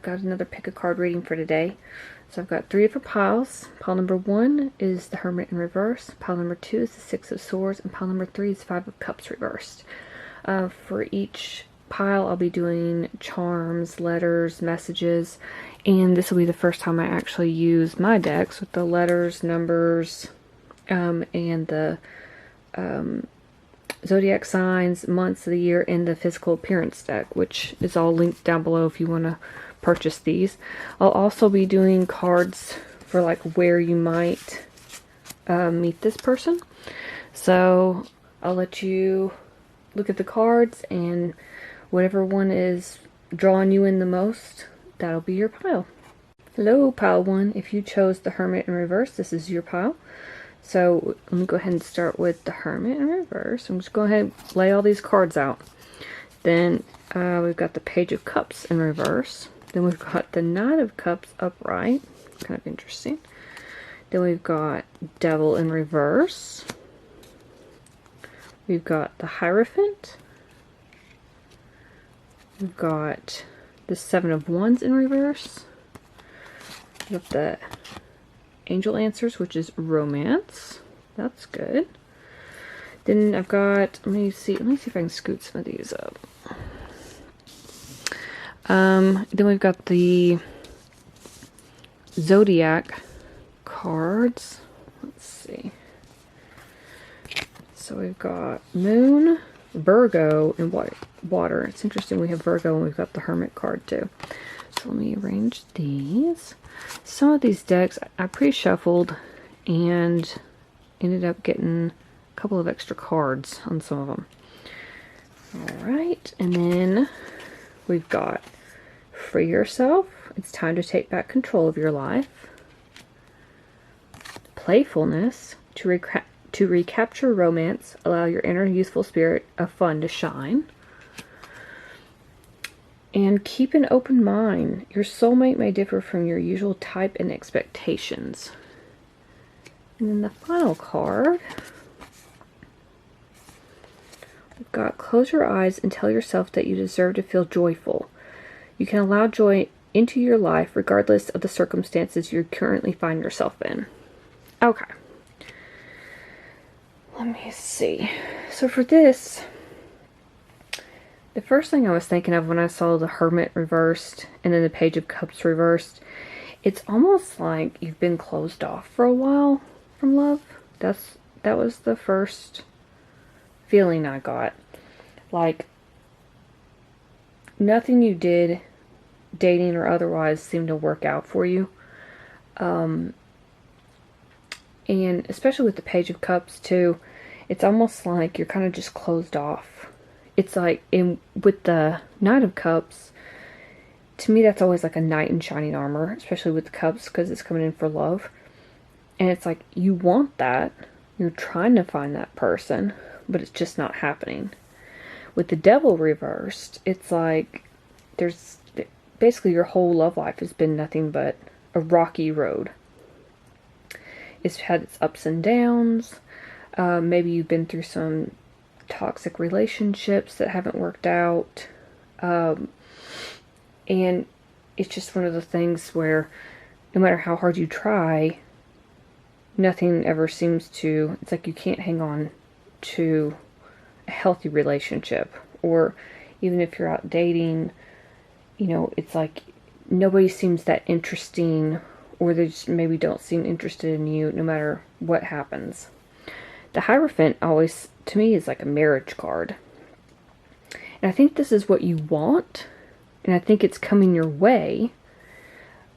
got another pick a card reading for today. So I've got 3 different piles. Pile number 1 is the Hermit in reverse. Pile number 2 is the Six of Swords. And pile number 3 is 5 of Cups reversed. For each pile, I'll be doing charms, letters, messages. And this will be the first time I actually use my decks with the letters, numbers, and the zodiac signs, months of the year, and the physical appearance deck, which is all linked down below if you want to purchase these. I'll also be doing cards for like where you might meet this person. So I'll let you look at the cards, and whatever one is drawing you in the most, that'll be your pile. Hello, pile 1. If you chose the Hermit in reverse, this is your pile. So let me go ahead and start with the Hermit in reverse. I'm just going ahead and lay all these cards out. Then we've got the Page of Cups in reverse. Then we've got the Knight of Cups upright. Kind of interesting. Then we've got Devil in reverse. We've got the Hierophant. We've got the Seven of Wands in reverse. We've got the Angel Answers, which is romance. That's good. Then I've got, let me see if I can scoot some of these up. Then we've got the Zodiac cards. Let's see. So we've got Moon, Virgo, and water. It's interesting we have Virgo and we've got the Hermit card too. So let me arrange these. Some of these decks I pre-shuffled and ended up getting a couple of extra cards on some of them. Alright, and then we've got Free Yourself. It's time to take back control of your life. Playfulness. To recapture romance. Allow your inner youthful spirit of fun to shine. And keep an open mind. Your soulmate may differ from your usual type and expectations. And then the final card, we've got Close your eyes and tell yourself that you deserve to feel joyful. You can allow joy into your life regardless of the circumstances you currently find yourself in. Okay. Let me see. So for this, the first thing I was thinking of when I saw the Hermit reversed and then the Page of Cups reversed, it's almost like you've been closed off for a while from love. That was the first feeling I got. Like, nothing you did, dating or otherwise, seemed to work out for you. And especially with the Page of Cups too, it's almost like you're kind of just closed off. It's like, with the Knight of Cups, to me that's always like a knight in shining armor, especially with the cups, because it's coming in for love. And it's like, you want that. You're trying to find that person, but it's just not happening. With the Devil reversed, it's like, there's basically your whole love life has been nothing but a rocky road. It's had its ups and downs. Maybe you've been through some toxic relationships that haven't worked out, and it's just one of the things where no matter how hard you try, nothing ever seems to, it's like you can't hang on to a healthy relationship. Or even if you're out dating, you know, it's like nobody seems that interesting, or they just maybe don't seem interested in you no matter what happens. The Hierophant always, to me, is like a marriage card. And I think this is what you want, and I think it's coming your way,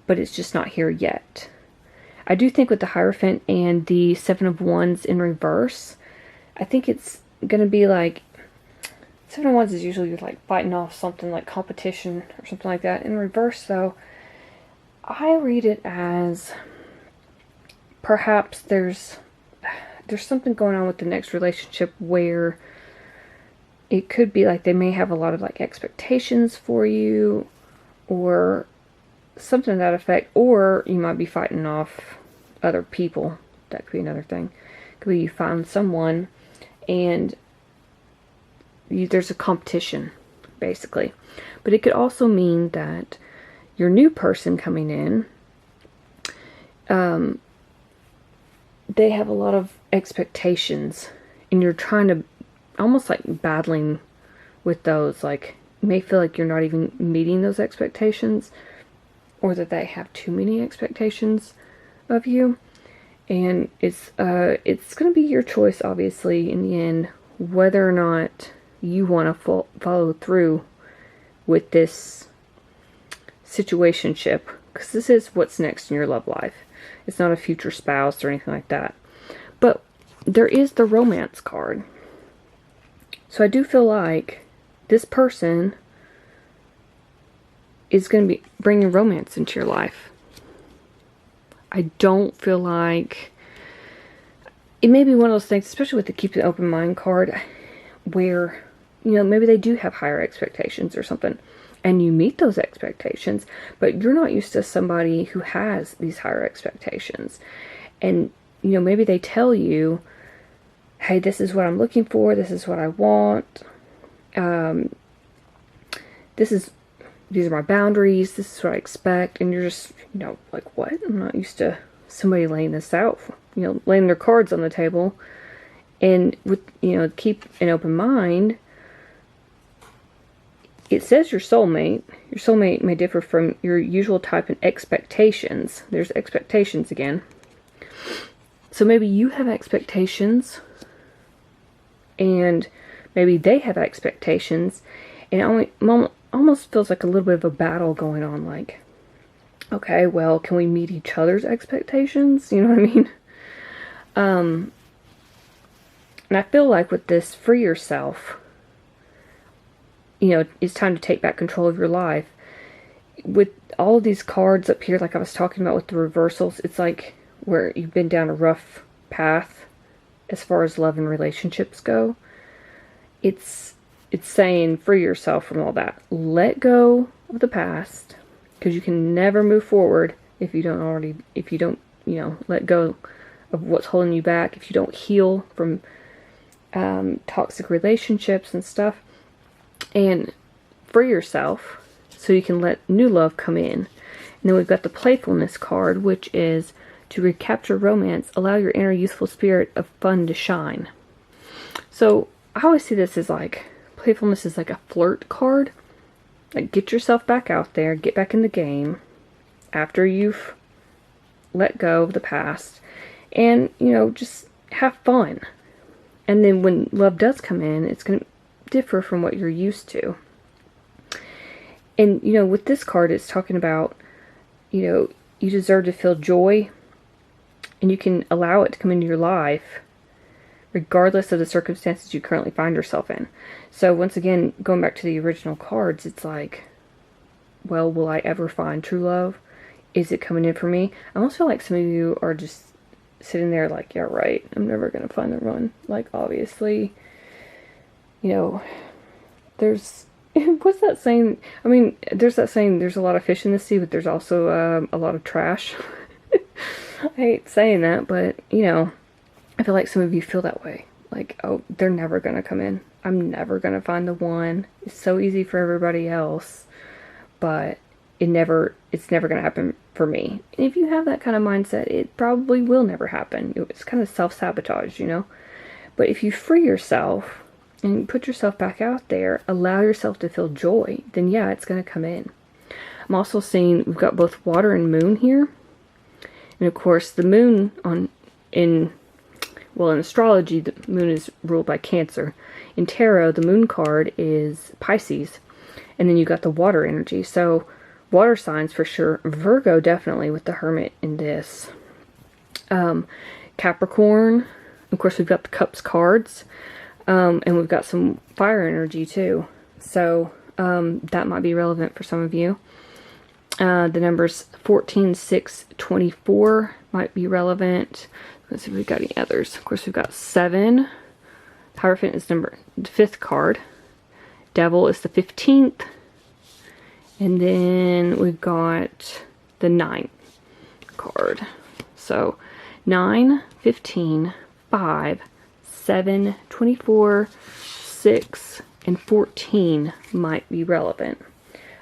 but it's just not here yet. I do think with the Hierophant and the Seven of Wands in reverse, I think it's going to be like, Seven of Wands is usually like fighting off something like competition or something like that. In reverse, though, I read it as perhaps there's something going on with the next relationship where it could be like they may have a lot of like expectations for you or something to that effect, or you might be fighting off other people. That could be another thing. It could be you find someone and there's a competition, basically. But it could also mean that your new person coming in, they have a lot of expectations, and you're trying to, almost like battling with those. Like, you may feel like you're not even meeting those expectations, or that they have too many expectations of you. And it's going to be your choice, obviously, in the end, whether or not you want to follow through with this situationship, because this is what's next in your love life. It's not a future spouse or anything like that. But there is the romance card. So I do feel like this person is going to be bringing romance into your life. I don't feel like... It may be one of those things, especially with the Keep an Open Mind card, where, you know, maybe they do have higher expectations or something, and you meet those expectations, but you're not used to somebody who has these higher expectations. And, you know, maybe they tell you, hey, this is what I'm looking for, this is what I want, these are my boundaries, this is what I expect, and you're just, you know, like, what? I'm not used to somebody laying this out, you know, laying their cards on the table. And with, you know, Keep an Open Mind, it says your soulmate. Your soulmate may differ from your usual type in expectations. There's expectations again. So maybe you have expectations, and maybe they have expectations, and it almost feels like a little bit of a battle going on. Like, okay, well, can we meet each other's expectations? You know what I mean? And I feel like with this Free Yourself, you know, it's time to take back control of your life. With all of these cards up here, like I was talking about with the reversals, it's like where you've been down a rough path as far as love and relationships go. It's saying free yourself from all that. Let go of the past, because you can never move forward if you don't, you know, let go of what's holding you back, if you don't heal from toxic relationships and stuff. And free yourself so you can let new love come in. And then we've got the Playfulness card, which is to recapture romance, allow your inner youthful spirit of fun to shine. So I always see this as like, playfulness is like a flirt card. Like, get yourself back out there, get back in the game after you've let go of the past, and, you know, just have fun. And then when love does come in, it's going to differ from what you're used to. And, you know, with this card, it's talking about, you know, you deserve to feel joy, and you can allow it to come into your life regardless of the circumstances you currently find yourself in. So once again, going back to the original cards, it's like, well, will I ever find true love? Is it coming in for me? I almost feel like some of you are just sitting there like, yeah, right, I'm never going to find the one. Like, obviously, you know, there's, what's that saying? I mean, there's that saying, there's a lot of fish in the sea, but there's also a lot of trash. I hate saying that, but, you know, I feel like some of you feel that way. Like, oh, they're never going to come in. I'm never going to find the one. It's so easy for everybody else, but it's never going to happen for me. And if you have that kind of mindset, it probably will never happen. It's kind of self-sabotage, you know? But if you free yourself and put yourself back out there, allow yourself to feel joy, then yeah, it's going to come in. I'm also seeing we've got both water and moon here. And of course, the moon in astrology, the moon is ruled by Cancer. In tarot, the moon card is Pisces. And then you got the water energy. So, water signs for sure. Virgo, definitely, with the Hermit in this. Capricorn. Of course, we've got the Cups cards. And we've got some fire energy, too. So, that might be relevant for some of you. The numbers 14, 6, 24 might be relevant. Let's see if we've got any others. Of course, we've got 7. Hierophant is the 5th card. Devil is the 15th. And then we've got the 9th card. So 9, 15, 5, 7, 24, 6, and 14 might be relevant.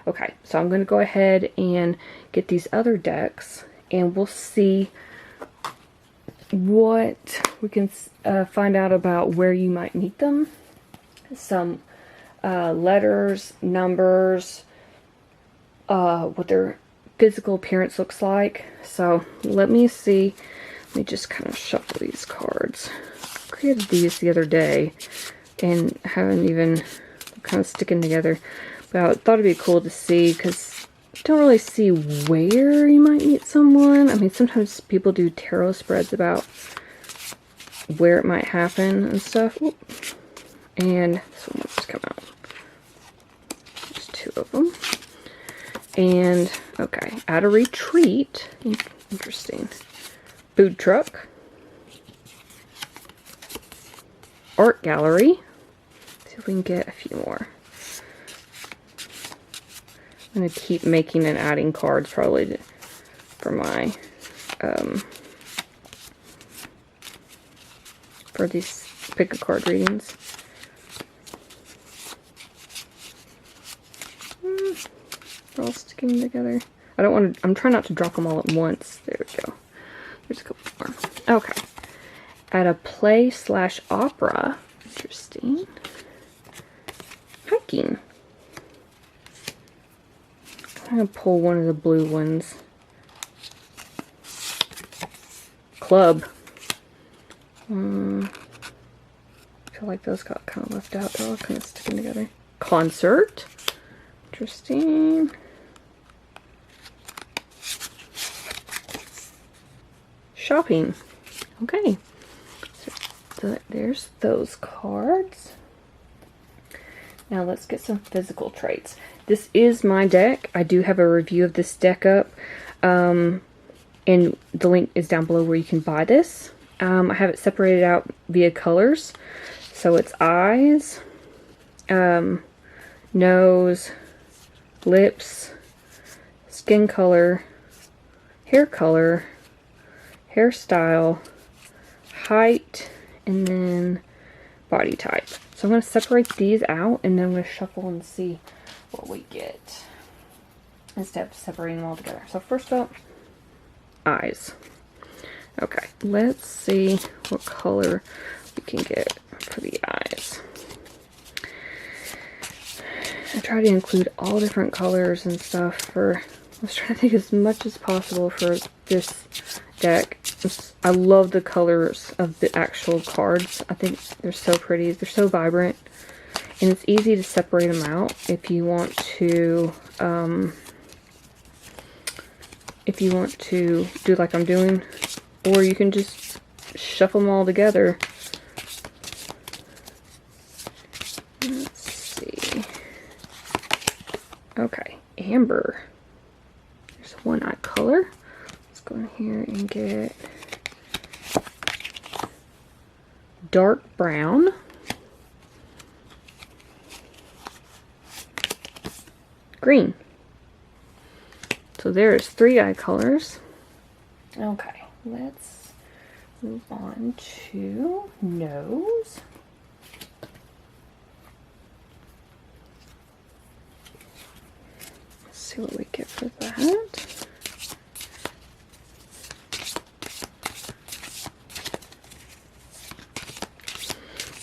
Okay, so I'm going to go ahead and get these other decks, and we'll see what we can find out about where you might meet them. Some letters, numbers, what their physical appearance looks like. So let me see. Let me just kind of shuffle these cards. I created these the other day and haven't even kind of sticking together. But I thought it'd be cool to see because I don't really see where you might meet someone. I mean, sometimes people do tarot spreads about where it might happen and stuff. Oop. And this one will just come out. There's two of them. And, okay, at a retreat. Interesting. Food truck. Art gallery. Let's see if we can get a few more. I'm going to keep making and adding cards probably for my, for these pick a card readings. They're all sticking together. I don't want to, I'm trying not to drop them all at once. There we go. There's a couple more. Okay. At a play / opera. Interesting. Hiking. I'm going to pull one of the blue ones. Club. I feel like those got kind of left out. They're all kind of sticking together. Concert. Interesting. Shopping. Okay. So there's those cards. Now let's get some physical traits. This is my deck. I do have a review of this deck up. And the link is down below where you can buy this. I have it separated out via colors. So it's eyes, nose, lips, skin color, hairstyle, height, and then body type. So I'm going to separate these out and then I'm going to shuffle and see what we get instead of separating them all together. So first up, eyes. Okay, let's see what color we can get for the eyes. I try to include all different colors and stuff for, I was trying to think as much as possible for this deck. I love the colors of the actual cards. I think they're so pretty. They're so vibrant. And it's easy to separate them out if you want to, do like I'm doing. Or you can just shuffle them all together. Let's see. Okay, amber. There's one eye color. Let's go in here and get dark brown. Green. So there's 3 eye colors. Okay, let's move on to nose. Let's see what we get for that.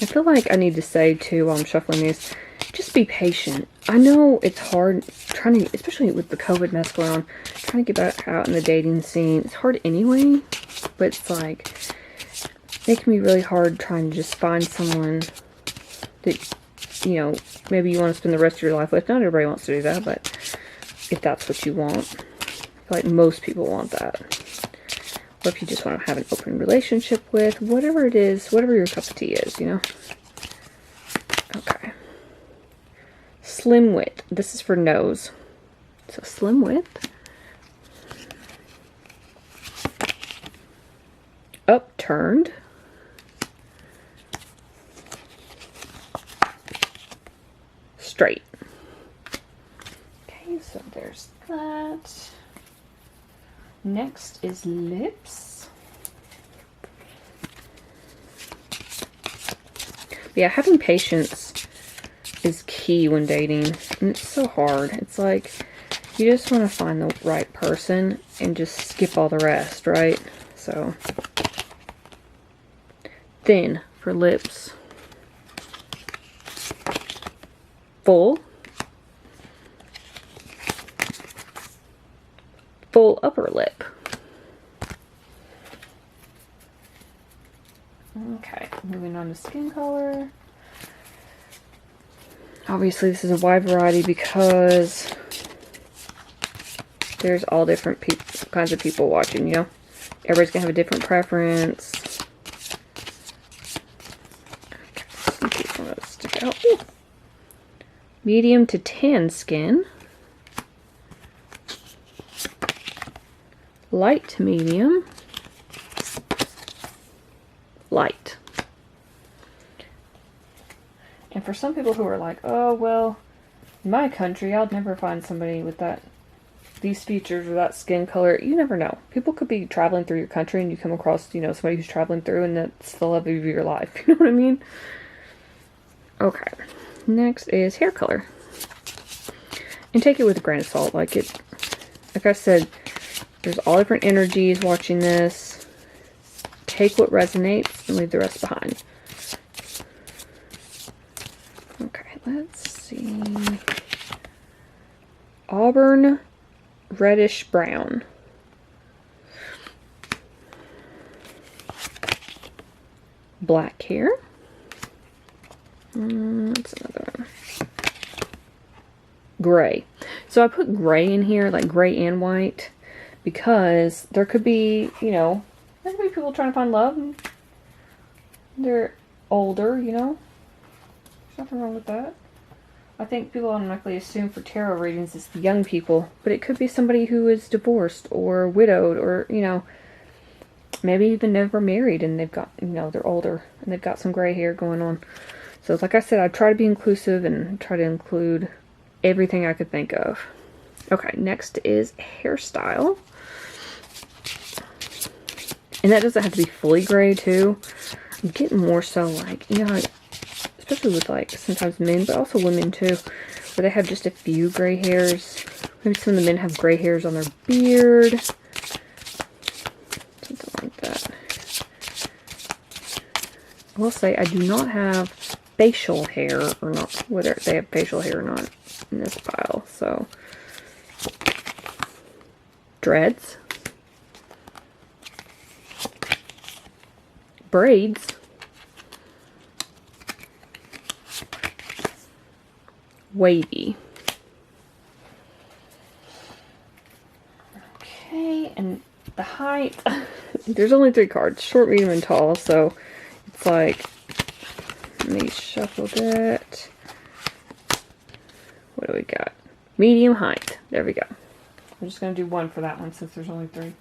I feel like I need to say too while I'm shuffling these, just be patient. I know it's hard trying to, especially with the COVID mess going on, trying to get back out in the dating scene. It's hard anyway, but it's like making me really hard trying to just find someone that, you know, maybe you want to spend the rest of your life with. Not everybody wants to do that, but if that's what you want, I feel like most people want that. Or if you just want to have an open relationship with, whatever it is, whatever your cup of tea is, you know. Okay. Slim width. This is for nose. So slim width. Upturned. Straight. Okay, so there's that. Next is lips. Yeah, having patience is key when dating. And it's so hard. It's like, you just want to find the right person and just skip all the rest, right? So, thin for lips. Full. Full upper lip. Okay, moving on to skin color. Obviously this is a wide variety because there's all different kinds of people watching, you know? Everybody's gonna have a different preference. Okay, some people are gonna stick out. Ooh. Medium to tan skin. Light to medium. Light. And for some people who are like, oh, well, in my country, I'll never find somebody with these features or that skin color. You never know. People could be traveling through your country and you come across, you know, somebody who's traveling through and that's the love of your life. You know what I mean? Okay. Next is hair color. And take it with a grain of salt. Like I said, there's all different energies watching this. Take what resonates and leave the rest behind. Okay, let's see. Auburn, reddish brown. Black hair. That's another one. Gray. So I put gray in here, like gray and white, because there could be, you know, there could be people trying to find love and they're older, you know. There's nothing wrong with that. I think people automatically assume for tarot readings it's the young people, but it could be somebody who is divorced or widowed or, you know, maybe even never married and they've got, you know, they're older and they've got some gray hair going on. So like I said, I try to be inclusive and try to include everything I could think of. Okay, next is hairstyle. And that doesn't have to be fully gray too. I'm getting more so like, you know, especially with like sometimes men, but also women too, where they have just a few gray hairs. Maybe some of the men have gray hairs on their beard. Something like that. I will say I do not have facial hair or not, whether they have facial hair or not in this pile. So, dreads. Braids. Wavy. Okay, and the height, there's only 3 cards, short, medium, and tall, so it's like, let me shuffle that. What do we got? Medium height. There we go. I'm just going to do 1 for that one since there's only 3.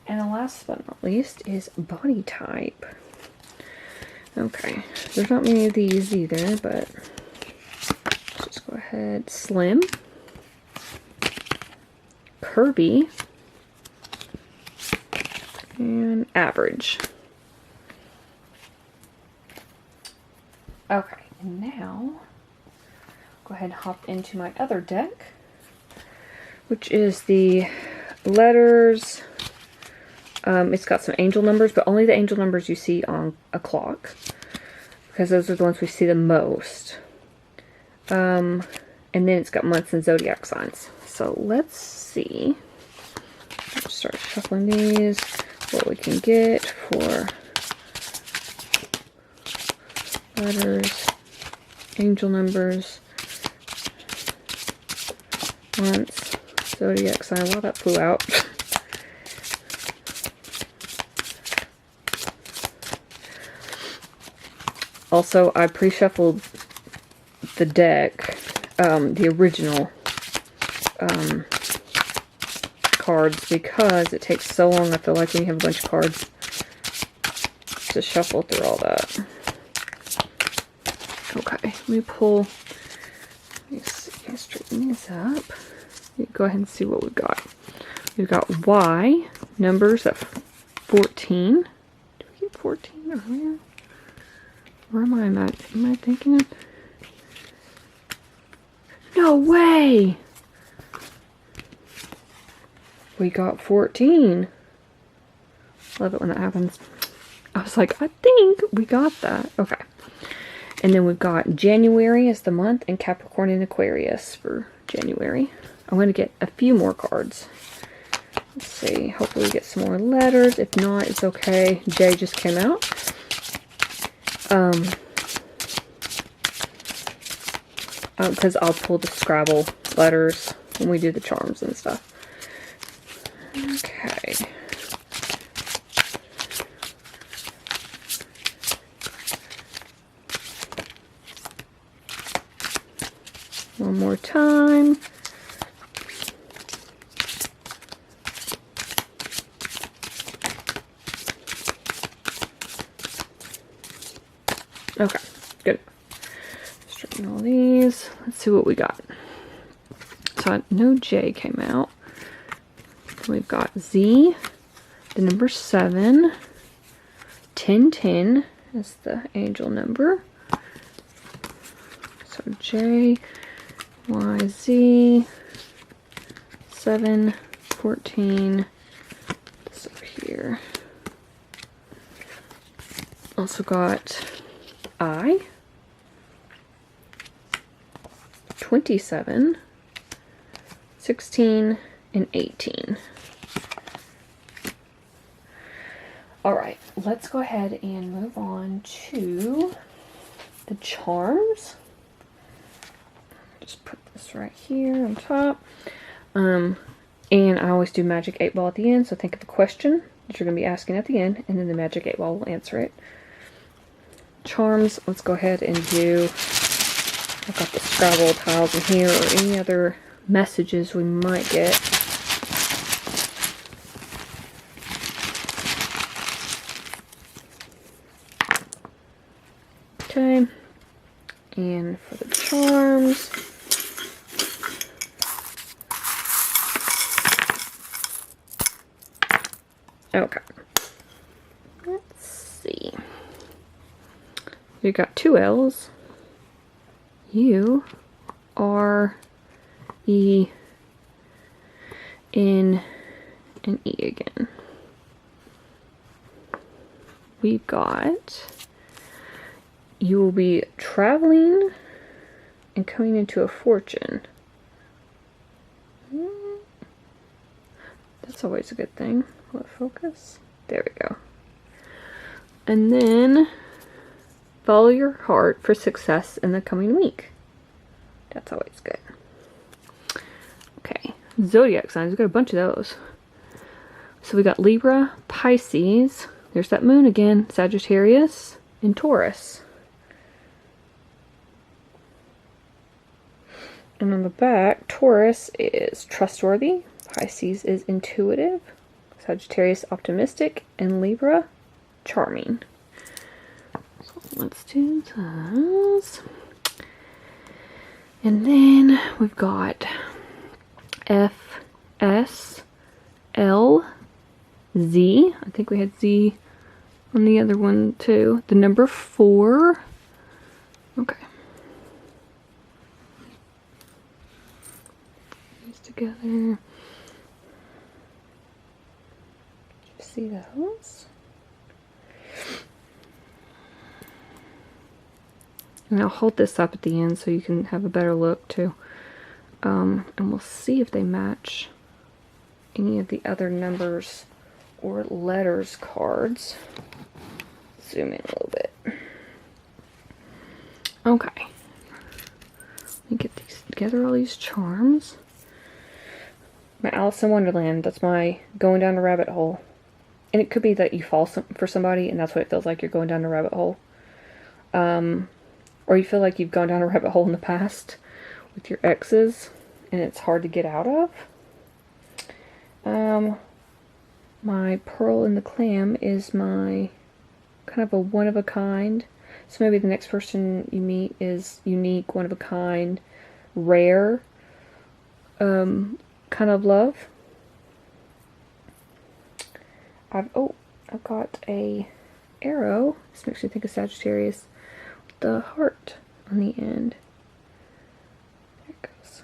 And the last but not least is body type. Okay, there's not many of these either, but let's just go ahead. Slim, curvy, and average. Okay, and now go ahead and hop into my other deck, which is the letters. It's got some angel numbers, but only the angel numbers you see on a clock, because those are the ones we see the most. And then it's got months and zodiac signs. So let's see. Let's start shuffling these, what we can get for letters, angel numbers, months, zodiac sign. Wow, that flew out. Also, I pre-shuffled the deck, the original cards, because it takes so long, I feel like, when you have a bunch of cards to shuffle through all that. Okay, let me pull, let me see, straighten these up. Go ahead and see what we've got. We've got Y, numbers at 14. Did we get 14 earlier? Where am I? Am I thinking of? No way! We got 14. Love it when that happens. I was like, I think we got that. Okay. And then we've got January as the month and Capricorn and Aquarius for January. I'm going to get a few more cards. Let's see. Hopefully we get some more letters. If not, it's okay. J just came out. Because I'll pull the Scrabble letters when we do the charms and stuff. Okay. One more time. Okay, good. Straighten all these. Let's see what we got. So I know J came out. We've got Z, the number 7, 1010 is the angel number. So J, Y, Z, 7, 14, this over here. Also got I, 27, 16, and 18. Alright, let's go ahead and move on to the charms. Just put this right here on top. And I always do Magic 8 Ball at the end, so think of a question that you're going to be asking at the end, and then the Magic 8 Ball will answer it. Charms, let's go ahead and do, I've got the Scrabble tiles in here, or any other messages we might get. Okay, and for the charms, okay, let's see, you got 2 L's, U, R, E, N, and E again. We've got, you will be traveling and coming into a fortune. That's always a good thing. Let focus. There we go. And then follow your heart for success in the coming week. That's always good. Okay, zodiac signs. We've got a bunch of those. So we got Libra, Pisces. There's that moon again. Sagittarius and Taurus. And on the back, Taurus is trustworthy, Pisces is intuitive, Sagittarius optimistic, and Libra charming. So let's do those. And then we've got F, S, L, Z. I think we had Z on the other one too. The number 4. Okay. Together. Did you see those? And I'll hold this up at the end so you can have a better look too. And we'll see if they match any of the other numbers or letters cards. Zoom in a little bit. Okay. Let me get these together, all these charms. My Alice in Wonderland, that's my going down a rabbit hole. And it could be that you fall for somebody and that's what it feels like, you're going down a rabbit hole. Or you feel like you've gone down a rabbit hole in the past with your exes and it's hard to get out of. My Pearl and the Clam is my kind of a one-of-a-kind. So maybe the next person you meet is unique, one-of-a-kind, rare. Kind of love. I've got a arrow. This makes me think of Sagittarius with the heart on the end. There it goes.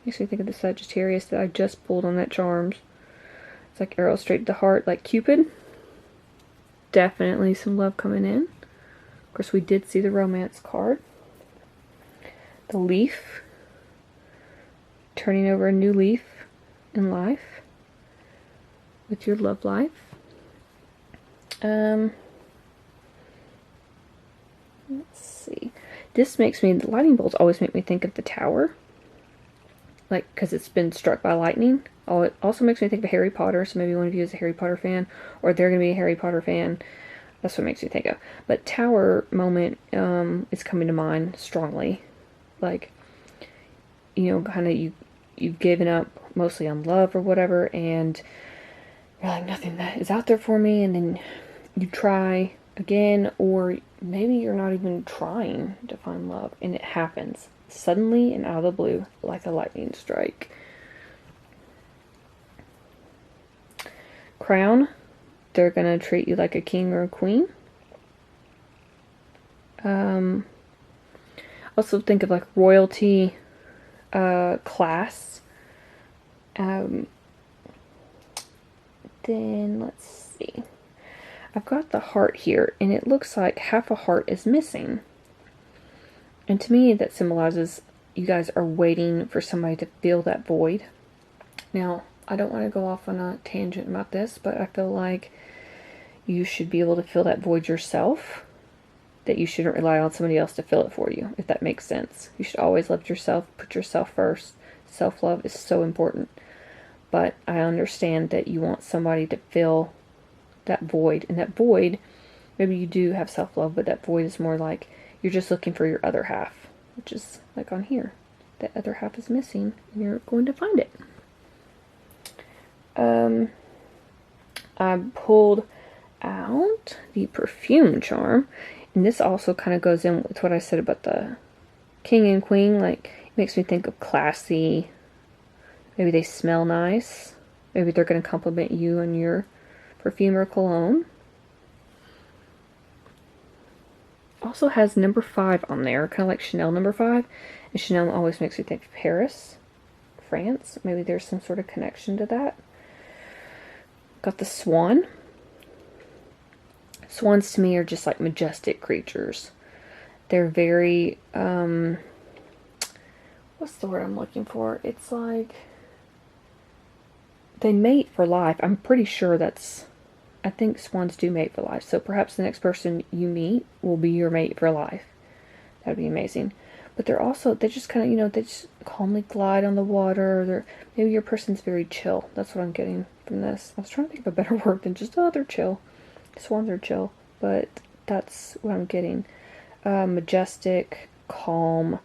Makes me think of the Sagittarius that I just pulled on that Charms. It's like arrow straight to the heart, like Cupid. Definitely some love coming in. Of course, we did see the romance card. The leaf. Turning over a new leaf in life. With your love life. Let's see. This makes me, the lightning bolts always make me think of the Tower. Like, because it's been struck by lightning. Oh, it also makes me think of Harry Potter, so maybe one of you is a Harry Potter fan, or they're going to be a Harry Potter fan. That's what it makes me think of. But Tower moment is coming to mind strongly. Like, you know, kind of you've given up mostly on love or whatever, and you're like, nothing that is out there for me, and then you try again, or maybe you're not even trying to find love, and it happens suddenly and out of the blue, like a lightning strike. Crown, they're gonna treat you like a king or a queen. Also think of like royalty, class. Then let's see. I've got the heart here, and it looks like half a heart is missing. And to me, that symbolizes you guys are waiting for somebody to fill that void. Now, I don't want to go off on a tangent about this, but I feel like you should be able to fill that void yourself. That you shouldn't rely on somebody else to fill it for you, if that makes sense. You should always love yourself, put yourself first. Self-love is so important. But I understand that you want somebody to fill that void. And that void, maybe you do have self-love, but that void is more like you're just looking for your other half, which is like on here. That other half is missing, and you're going to find it. I pulled out the perfume charm, and this also kind of goes in with what I said about the king and queen. Like, it makes me think of classy. Maybe they smell nice. Maybe they're going to compliment you on your perfume or cologne. Also has number 5 on there, kind of like Chanel number 5. And Chanel always makes me think of Paris, France. Maybe there's some sort of connection to that. Got the swan. Swans to me are just like majestic creatures. They're very, what's the word I'm looking for? It's like, they mate for life. I'm pretty sure I think swans do mate for life. So perhaps the next person you meet will be your mate for life. That'd be amazing. But they just kind of, you know, they just calmly glide on the water. Maybe your person's very chill. That's what I'm getting from this. I was trying to think of a better word than just, oh, they're chill. Swans are chill. But that's what I'm getting. Majestic, calm,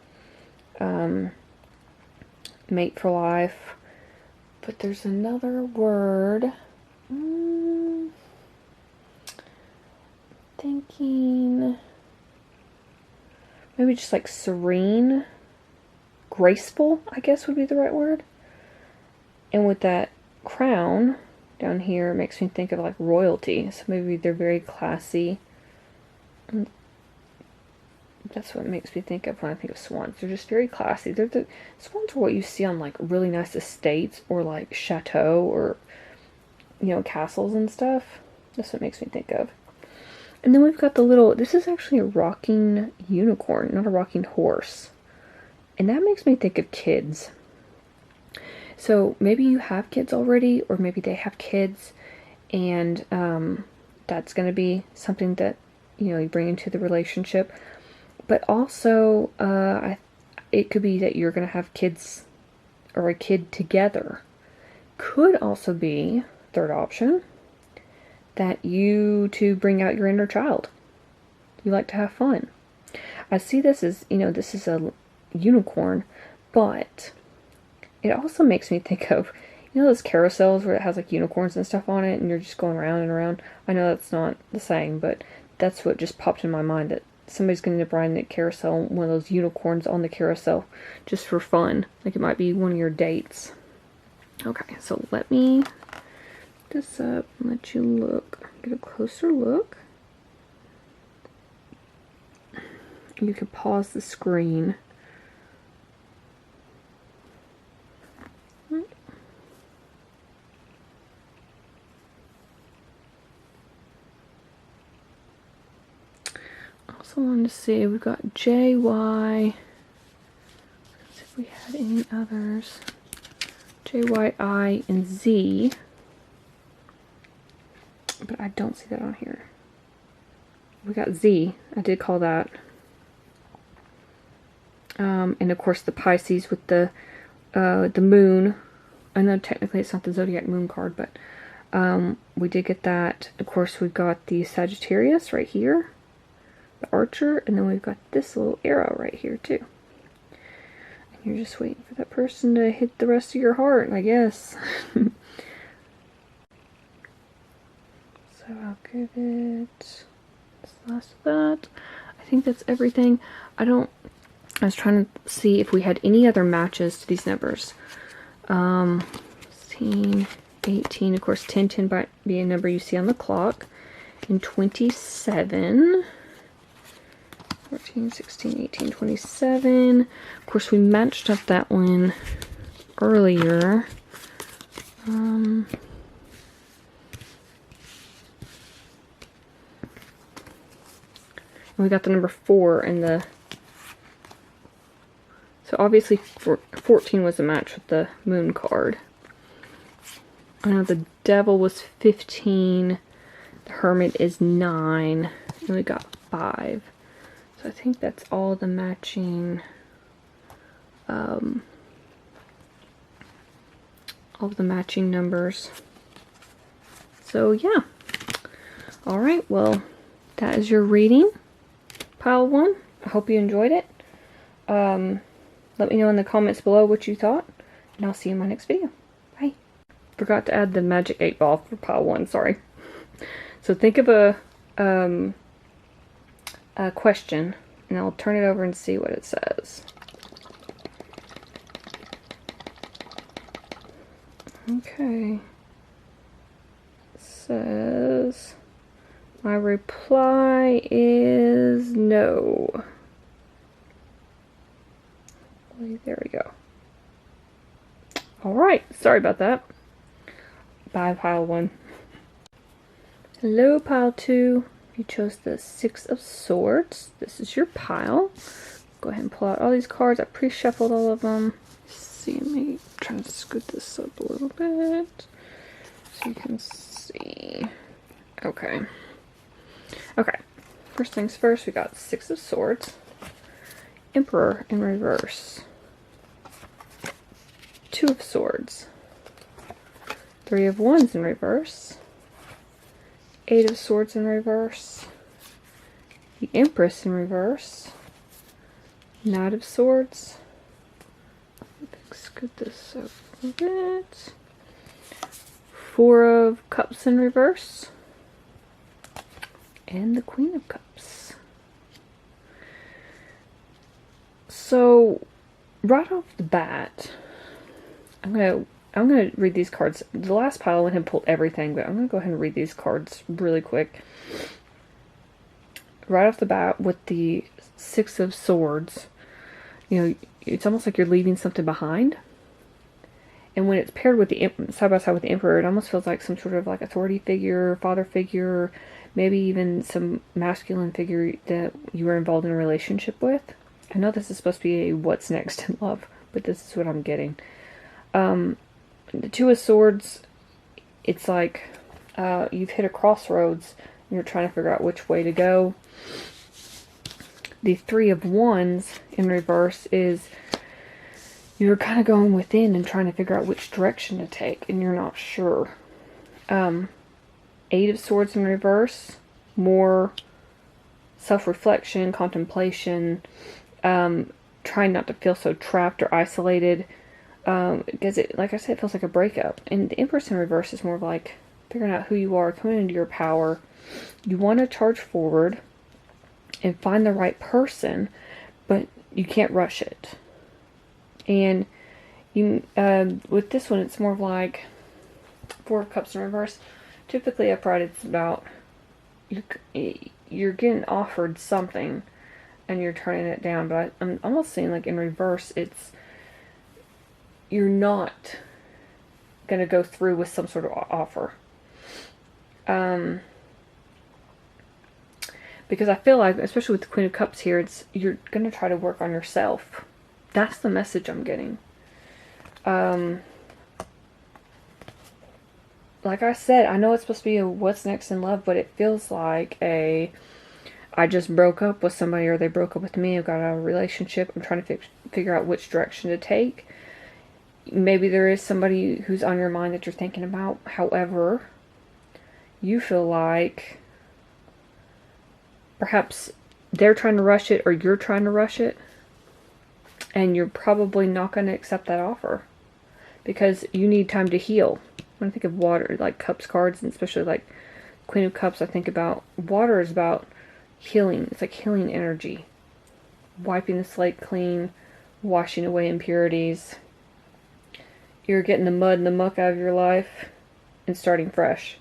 mate for life. But there's another word. Thinking maybe just like serene, graceful, I guess would be the right word. And with that crown down here, it makes me think of like royalty. So maybe they're very classy. And that's what it makes me think of when I think of swans. They're just very classy. Swans are what you see on like really nice estates or like chateau or, you know, castles and stuff. That's what it makes me think of. And then we've got this is actually a rocking unicorn, not a rocking horse. And that makes me think of kids. So maybe you have kids already, or maybe they have kids, and that's going to be something that, you know, you bring into the relationship. But also, it could be that you're going to have kids, or a kid together. Could also be, third option, that you two bring out your inner child. You like to have fun. I see this as, you know, this is a unicorn, but it also makes me think of, you know, those carousels where it has like unicorns and stuff on it, and you're just going around and around. I know that's not the same, but that's what just popped in my mind, that somebody's going to end up riding the carousel, one of those unicorns on the carousel, just for fun. Like it might be one of your dates. Okay, so let me this up and let you look. Get a closer look. You can pause the screen. also wanted to see, we've got JY. Let's see if we had any others. JYI and Z. But I don't see that on here. We got Z. I did call that. And of course the Pisces with the moon. I know technically it's not the Zodiac moon card, but we did get that. Of course we've got the Sagittarius right here. The Archer. And then we've got this little arrow right here too. And you're just waiting for that person to hit the rest of your heart, I guess. So I'll give it this last of that. I think that's everything. I was trying to see if we had any other matches to these numbers. 16, 18, of course 10, 10 by being a number you see on the clock. And 27, 14, 16, 18, 27. Of course we matched up that one earlier. We got the number 4 in the... So obviously 14 was a match with the moon card. I know the Devil was 15. The Hermit is 9. And we got 5. So I think that's all the matching... all of the matching numbers. So yeah. Alright, well, that is your reading. Pile 1. I hope you enjoyed it. Let me know in the comments below what you thought. And I'll see you in my next video. Bye. Forgot to add the magic 8 ball for pile 1. Sorry. So think of a question. And I'll turn it over and see what it says. Okay. It says... My reply is no. There we go. Alright, sorry about that. Bye, pile 1. Hello, pile 2. You chose the 6 of Swords. This is your pile. Go ahead and pull out all these cards. I pre-shuffled all of them. See me trying to scoot this up a little bit so you can see. Okay. Okay, first things first, we got 6 of Swords, Emperor in reverse, 2 of Swords, 3 of Wands in reverse, 8 of Swords in reverse, the Empress in reverse, Knight of Swords, scoot this up a bit, 4 of Cups in reverse, and the Queen of Cups. So, right off the bat, I'm gonna read these cards. The last pile I went ahead and pulled everything, but I'm gonna go ahead and read these cards really quick. Right off the bat, with the 6 of Swords, you know, it's almost like you're leaving something behind. And when it's paired with the side by side with the Emperor, it almost feels like some sort of like authority figure, father figure, maybe even some masculine figure that you were involved in a relationship with. I know this is supposed to be a what's next in love, but this is what I'm getting. The 2 of Swords, it's like you've hit a crossroads and you're trying to figure out which way to go. The 3 of Wands in reverse is you're kind of going within and trying to figure out which direction to take, and you're not sure. 8 of Swords in reverse, more self-reflection, contemplation, trying not to feel so trapped or isolated, because it, like I said, it feels like a breakup. And the Empress in reverse is more of like figuring out who you are, coming into your power. You want to charge forward and find the right person, but you can't rush it. And you, with this one, it's more of like 4 of Cups in reverse. Typically upright, it's about you're getting offered something and you're turning it down. But I'm almost seeing like in reverse, it's you're not going to go through with some sort of offer. Because I feel like, especially with the Queen of Cups here, you're going to try to work on yourself. That's the message I'm getting. Like I said, I know it's supposed to be a what's next in love, but it feels like I just broke up with somebody, or they broke up with me. I've got out of a relationship. I'm trying to figure out which direction to take. Maybe there is somebody who's on your mind that you're thinking about. However, you feel like perhaps they're trying to rush it, or you're trying to rush it, and you're probably not going to accept that offer because you need time to heal. When I think of water, like Cups cards, and especially like Queen of Cups, I think about water is about healing. It's like healing energy, wiping the slate clean, washing away impurities. You're getting the mud and the muck out of your life and starting fresh.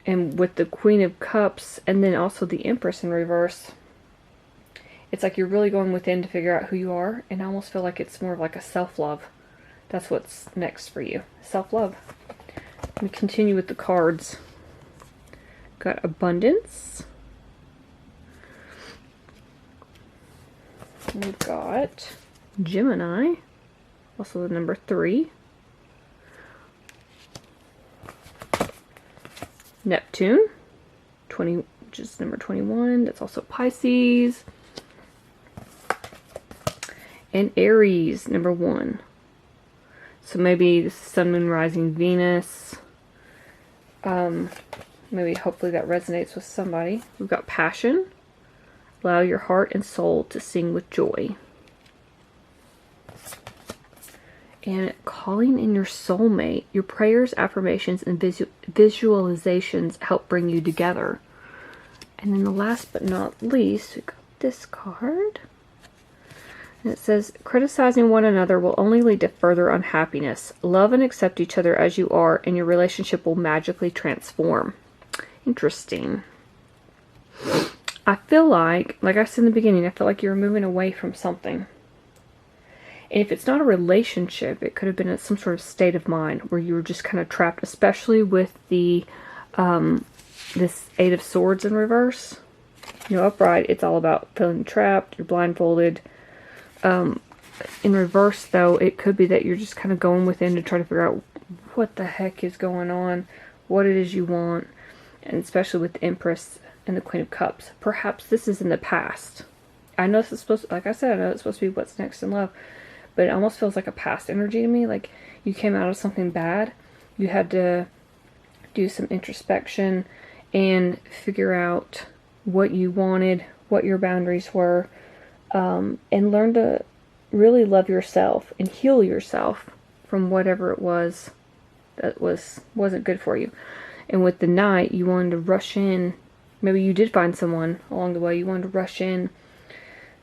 And with the Queen of Cups and then also the Empress in reverse, it's like you're really going within to figure out who you are, and I almost feel like it's more of like a self-love. That's what's next for you. Self-love. We continue with the cards. Got Abundance. We've got Gemini. Also the number 3. Neptune. 20, which is number 21. That's also Pisces. And Aries, number 1. So maybe this is Sun, Moon, Rising, Venus. Maybe hopefully that resonates with somebody. We've got Passion. Allow your heart and soul to sing with joy. And calling in your soulmate. Your prayers, affirmations, and visualizations help bring you together. And then the last but not least, we got this card. And it says, criticizing one another will only lead to further unhappiness. Love and accept each other as you are, and your relationship will magically transform. Interesting. I feel like I said in the beginning, I feel like you're moving away from something. And if it's not a relationship, it could have been some sort of state of mind where you were just kind of trapped, especially with the this 8 of Swords in reverse. You know, upright, it's all about feeling trapped, you're blindfolded. In reverse, though, it could be that you're just kind of going within to try to figure out what the heck is going on, what it is you want, and especially with the Empress and the Queen of Cups. Perhaps this is in the past. I know this is supposed to, like I said, I know it's supposed to be what's next in love, but it almost feels like a past energy to me. Like you came out of something bad, you had to do some introspection and figure out what you wanted, what your boundaries were, and learn to really love yourself and heal yourself from whatever it was that wasn't good for you. And with the Knight, you wanted to rush in. Maybe you did find someone along the way. You wanted to rush in.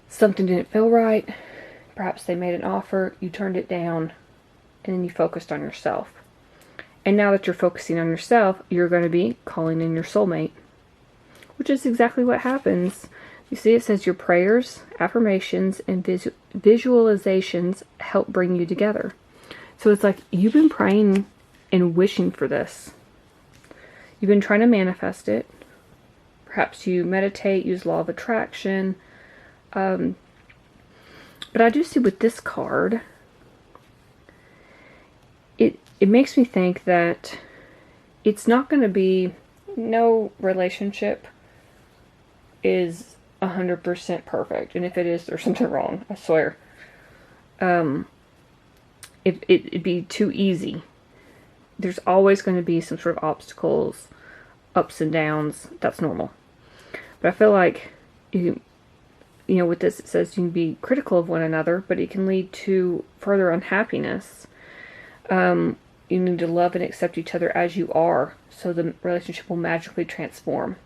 Something didn't feel right. Perhaps they made an offer. You turned it down. And then you focused on yourself. And now that you're focusing on yourself, you're going to be calling in your soulmate. Which is exactly what happens. You see, it says your prayers, affirmations, and visualizations help bring you together. So it's like you've been praying and wishing for this. You've been trying to manifest it. Perhaps you meditate, use law of attraction. But I do see with this card, it makes me think that it's not going to be, no relationship is 100% perfect. And if it is, there's something wrong, I swear. It'd be too easy. There's always going to be some sort of obstacles, ups and downs. That's normal. But I feel like, you know, with this it says you can be critical of one another, but it can lead to further unhappiness. You need to love and accept each other as you are, so the relationship will magically transform.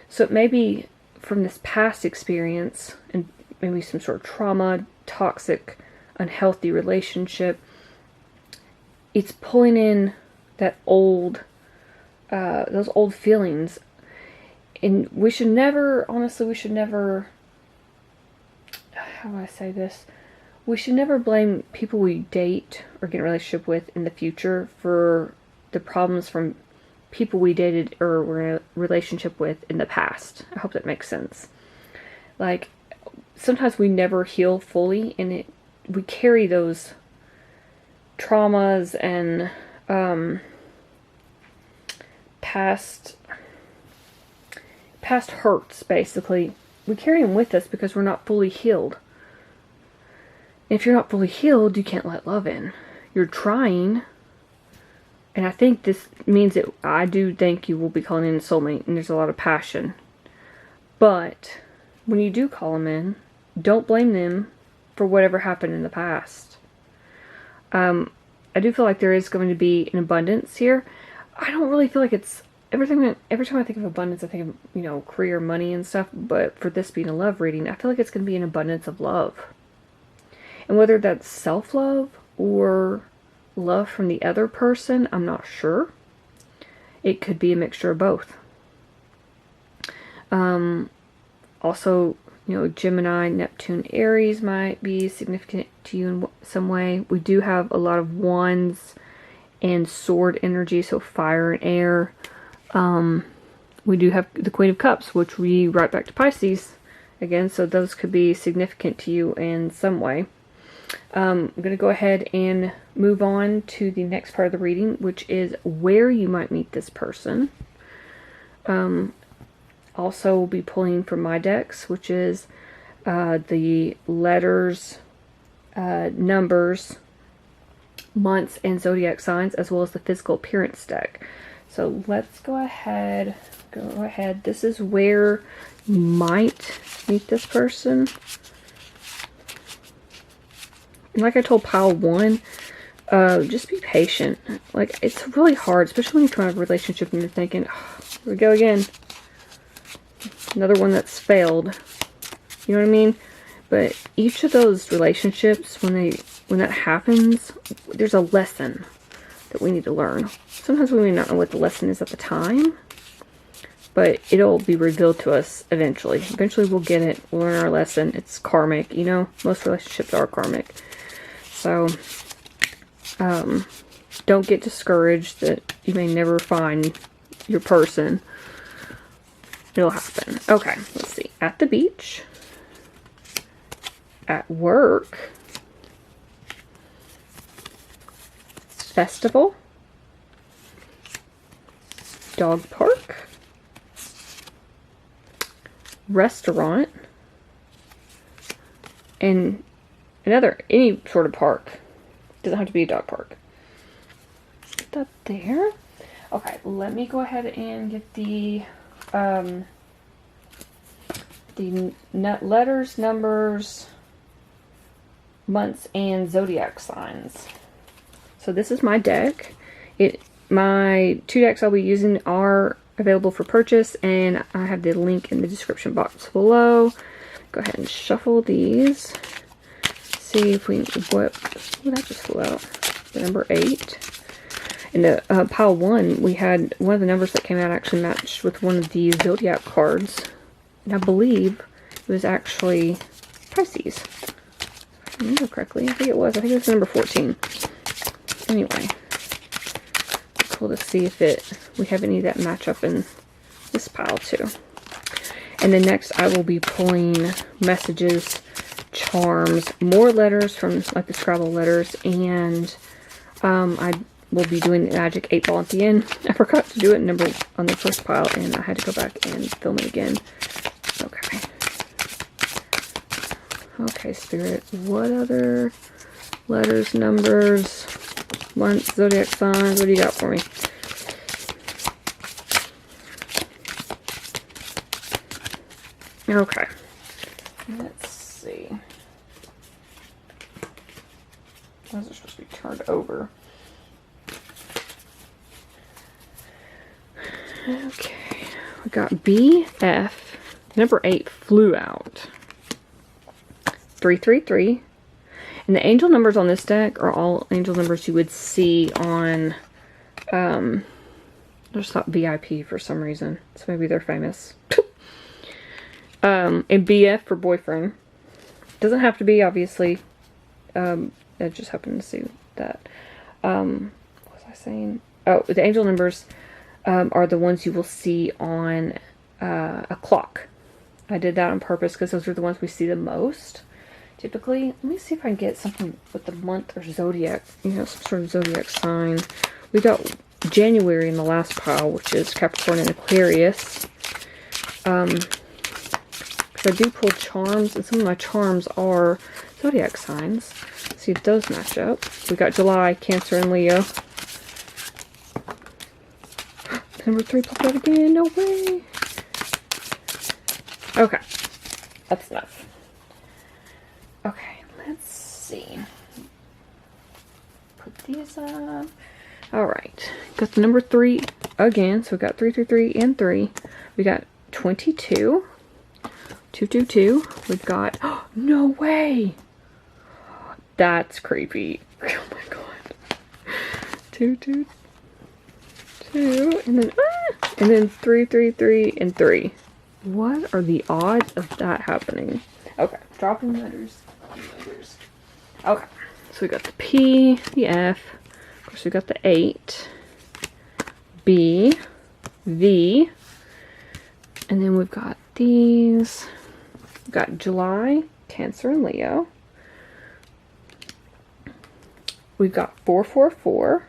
So it may be from this past experience, and maybe some sort of trauma, toxic, unhealthy relationship. It's pulling in that old, those old feelings. And we should never, honestly, how do I say this? We should never blame people we date or get in a relationship with in the future for the problems from people we dated or were in a relationship with in the past. I hope that makes sense. Like, sometimes we never heal fully, and we carry those traumas and past hurts, basically. We carry them with us because we're not fully healed. If you're not fully healed, you can't let love in. You're trying. And I think this means that I do think you will be calling in a soulmate, and there's a lot of passion. But when you do call them in, don't blame them for whatever happened in the past. I do feel like there is going to be an abundance here. I don't really feel like it's every time I think of abundance, I think of, you know, career, money, and stuff. But for this being a love reading, I feel like it's going to be an abundance of love. And whether that's self-love or love from the other person, I'm not sure. It could be a mixture of both. Also, you know, Gemini, Neptune, Aries might be significant to you in some way. We do have a lot of wands and sword energy, so fire and air. We do have the Queen of Cups, which we right back to Pisces again, so those could be significant to you in some way. I'm going to go ahead and move on to the next part of the reading, which is where you might meet this person. Also, we'll be pulling from my decks, which is the letters, numbers, months, and zodiac signs, as well as the physical appearance deck. So let's go ahead. This is where you might meet this person. And like I told pile 1, just be patient. Like, it's really hard, especially when you're trying to have a relationship and you're thinking, oh, here we go again. Another one that's failed. You know what I mean? But each of those relationships, when that happens, there's a lesson that we need to learn. Sometimes we may not know what the lesson is at the time, but it'll be revealed to us eventually. Eventually we'll get it. We'll learn our lesson. It's karmic, you know? Most relationships are karmic. So, don't get discouraged that you may never find your person. It'll happen. Okay, let's see. At the beach. At work. Festival. Dog park. Restaurant. And any sort of park. Doesn't have to be a dog park. Put that there. Okay, let me go ahead and get the letters, numbers, months, and zodiac signs. So this is my deck. My 2 decks I'll be using are available for purchase, and I have the link in the description box below. Go ahead and shuffle these. See if we what that just flew out. The number 8. In the pile 1, we had one of the numbers that came out actually matched with one of the zodiac cards. And I believe it was actually Pisces. If I remember correctly. I think it was number 14. Anyway. Cool to see if we have any that match up in this pile too. And then next I will be pulling messages, charms, more letters from like the Scrabble letters, and I will be doing the magic 8 ball at the end. I forgot to do it on the first pile, and I had to go back and film it again. Okay. Okay, Spirit. What other letters, numbers, months, zodiac signs? What do you got for me? Okay. Let's see. Those are supposed to be turned over. Okay. We got BF. Number 8 flew out. 333. And the angel numbers on this deck are all angel numbers you would see on, I just thought VIP for some reason. So maybe they're famous. And BF for boyfriend. Doesn't have to be, obviously. I just happened to see that. What was I saying? Oh, the angel numbers are the ones you will see on a clock. I did that on purpose because those are the ones we see the most, typically. Let me see if I can get something with the month or zodiac, some sort of zodiac sign. We got January in the last pile, which is Capricorn and Aquarius. Because I do pull charms, and some of my charms are zodiac signs. Let's see if those match up. We got July, Cancer, and Leo. Number 3 popped out again. No way. Okay. That's enough. Okay, let's see. Put these up. Alright. Got the number 3 again. So we got 3, 3, 3, and 3. We got 22. 222. We've got... Oh, no way! That's creepy. Oh my god. 2, 2, 2, and then 3, 3, 3, and 3. What are the odds of that happening? Okay, dropping letters. Okay, so we got the P, the F, of course we got the 8, B, V, and then we've got these. We've got July, Cancer, and Leo. We've got 444.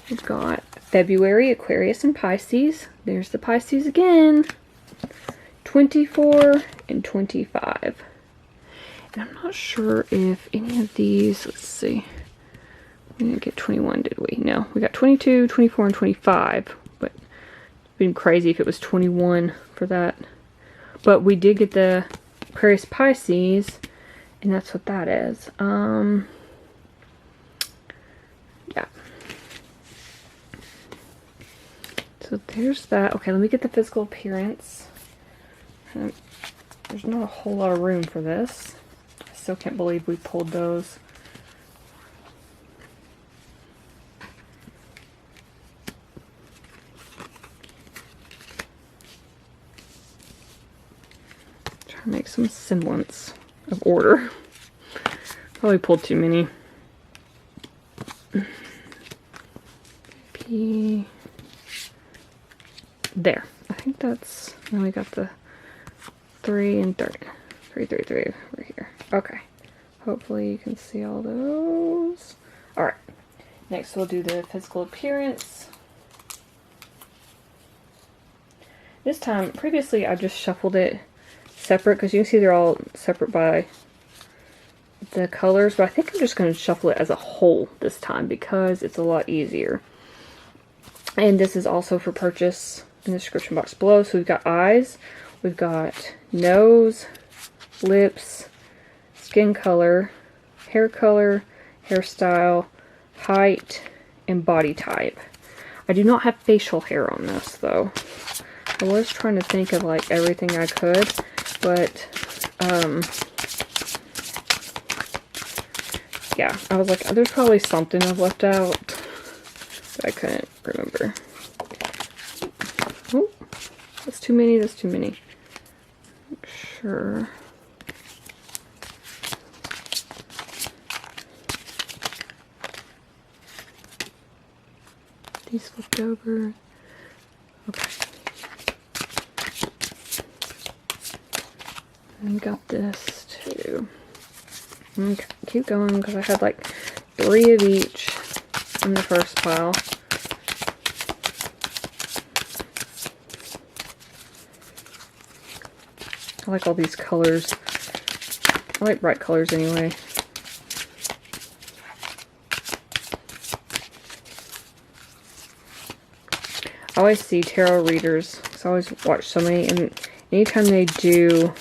We've got February, Aquarius, and Pisces. There's the Pisces again. 24 and 25. And I'm not sure if any of these, let's see. We didn't get 21, did we? No, we got 22, 24, and 25. But it'd been crazy if it was 21 for that. But we did get the Aquarius Pisces, and that's what that is. Yeah. So there's that. Okay, let me get the physical appearance. There's not a whole lot of room for this. I still can't believe we pulled those. Trying to make some semblance of order. Probably pulled too many. P. There. I think that's... Then we got the 3 and 3. 3, 3, 3 over here. Okay. Hopefully you can see all those. Alright. Next we'll do the physical appearance. This time, previously I just shuffled it separate because you can see they're all separate by the colors. But I think I'm just going to shuffle it as a whole this time because it's a lot easier. And this is also for purchase in the description box below. So we've got eyes, we've got nose, lips, skin color, hairstyle, height, and body type. I do not have facial hair on this though. I was trying to think of like everything I could, but yeah, I was like, there's probably something I've left out, but I couldn't remember. Oh, that's too many, that's too many. Make sure. These flipped over. Okay. And got this too. Okay, keep going because I had like 3 of each in the first pile. I like all these colors. I like bright colors anyway. I always see tarot readers, because I always watch so many, and anytime they do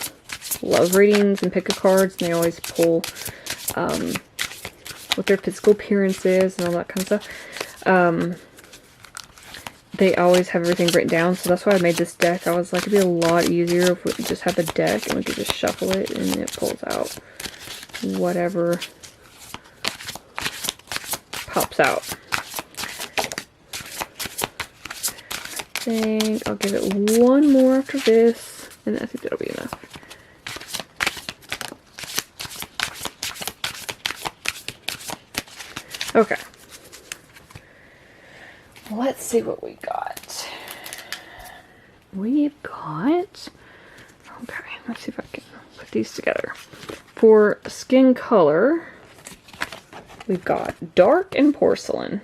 love readings and pick a cards, and they always pull what their physical appearance is and all that kind of stuff. They always have everything written down, so that's why I made this deck. I was like, it'd be a lot easier if we could just have a deck and we could just shuffle it and it pulls out whatever pops out. I think I'll give it one more after this, and I think that'll be enough. Okay. let's see what we got. We've got, okay, let's see if I can put these together. For skin color, we've got dark and porcelain.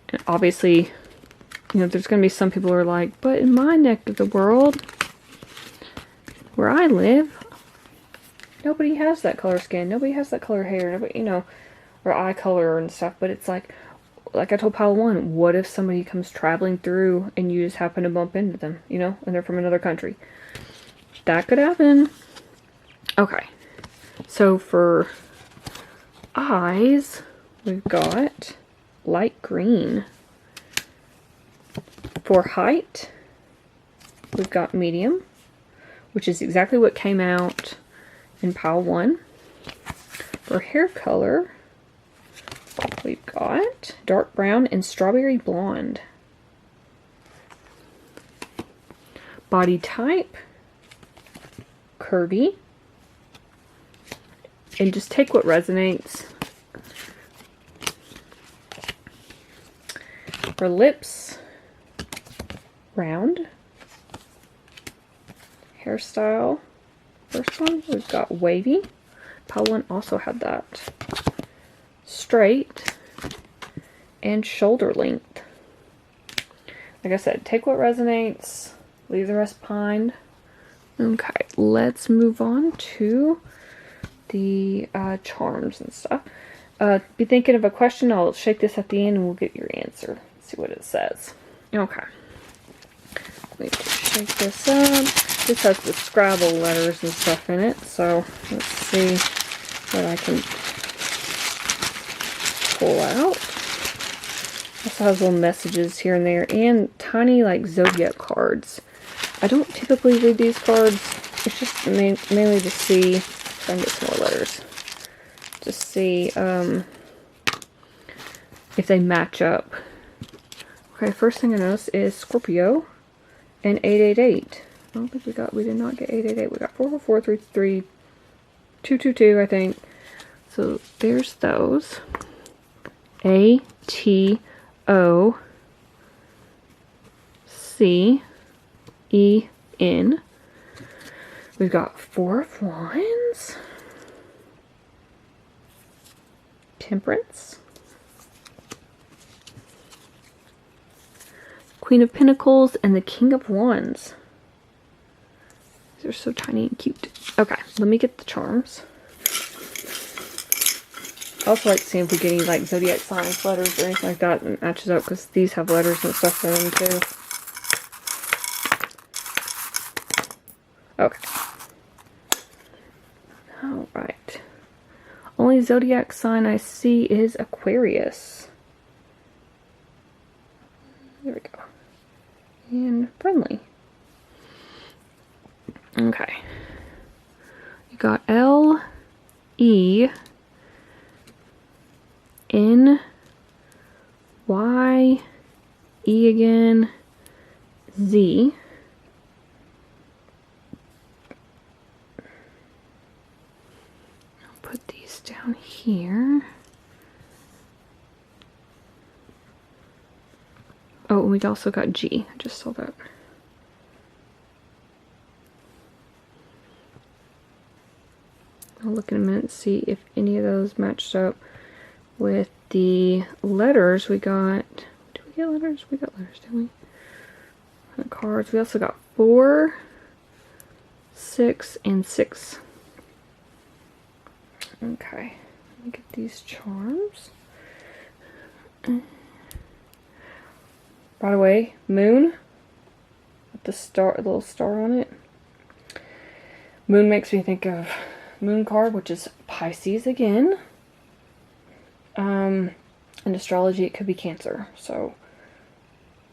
And obviously, you know, there's going to be some people who are like, but in my neck of the world, where I live, nobody has that color skin. Nobody has that color hair. Nobody, you know, or eye color and stuff. But it's like I told Pile 1, what if somebody comes traveling through and you just happen to bump into them, you know, and they're from another country? That could happen. Okay. So for eyes, we've got light green. For height, we've got medium, which is exactly what came out in Pile 1. For hair color, we've got dark brown and strawberry blonde. Body type, curvy. And just take what resonates. For lips, round. Hairstyle, first one, we've got wavy. Pile 1 also had that. Straight. And shoulder length. Like I said, take what resonates, leave the rest behind. Okay, let's move on to the charms and stuff. Be thinking of a question. I'll shake this at the end and we'll get your answer. See what it says. Okay. Let me shake this up. This has the Scrabble letters and stuff in it. So let's see what I can pull out. Also has little messages here and there and tiny like zodiac cards. I don't typically read these cards. It's just mainly to see if I can get some more letters. Just see if they match up. Okay, first thing I noticed is Scorpio and 888. I don't think we did not get 888. We got 44433 222, I think. So there's those. ATOCEN. We've got 4 of Wands. Temperance. Queen of Pentacles and the King of Wands. These are so tiny and cute. Okay, let me get the charms. I also like to see if we get any like zodiac signs, letters, or anything like that that matches up, because these have letters and stuff in them too. Okay. Alright. Only zodiac sign I see is Aquarius. There we go. And friendly. Okay. You got L, E, N, Y, E again, Z. I'll put these down here. Oh, we also got G. I just saw that. I'll look in a minute and see if any of those matched up with the letters we got. Did we get letters? We got letters, didn't we? And the cards. We also got 4, 6, and 6. Okay. Let me get these charms. Right away, moon with the star, a little star on it. Moon makes me think of moon card, which is Pisces again. In astrology, it could be Cancer. So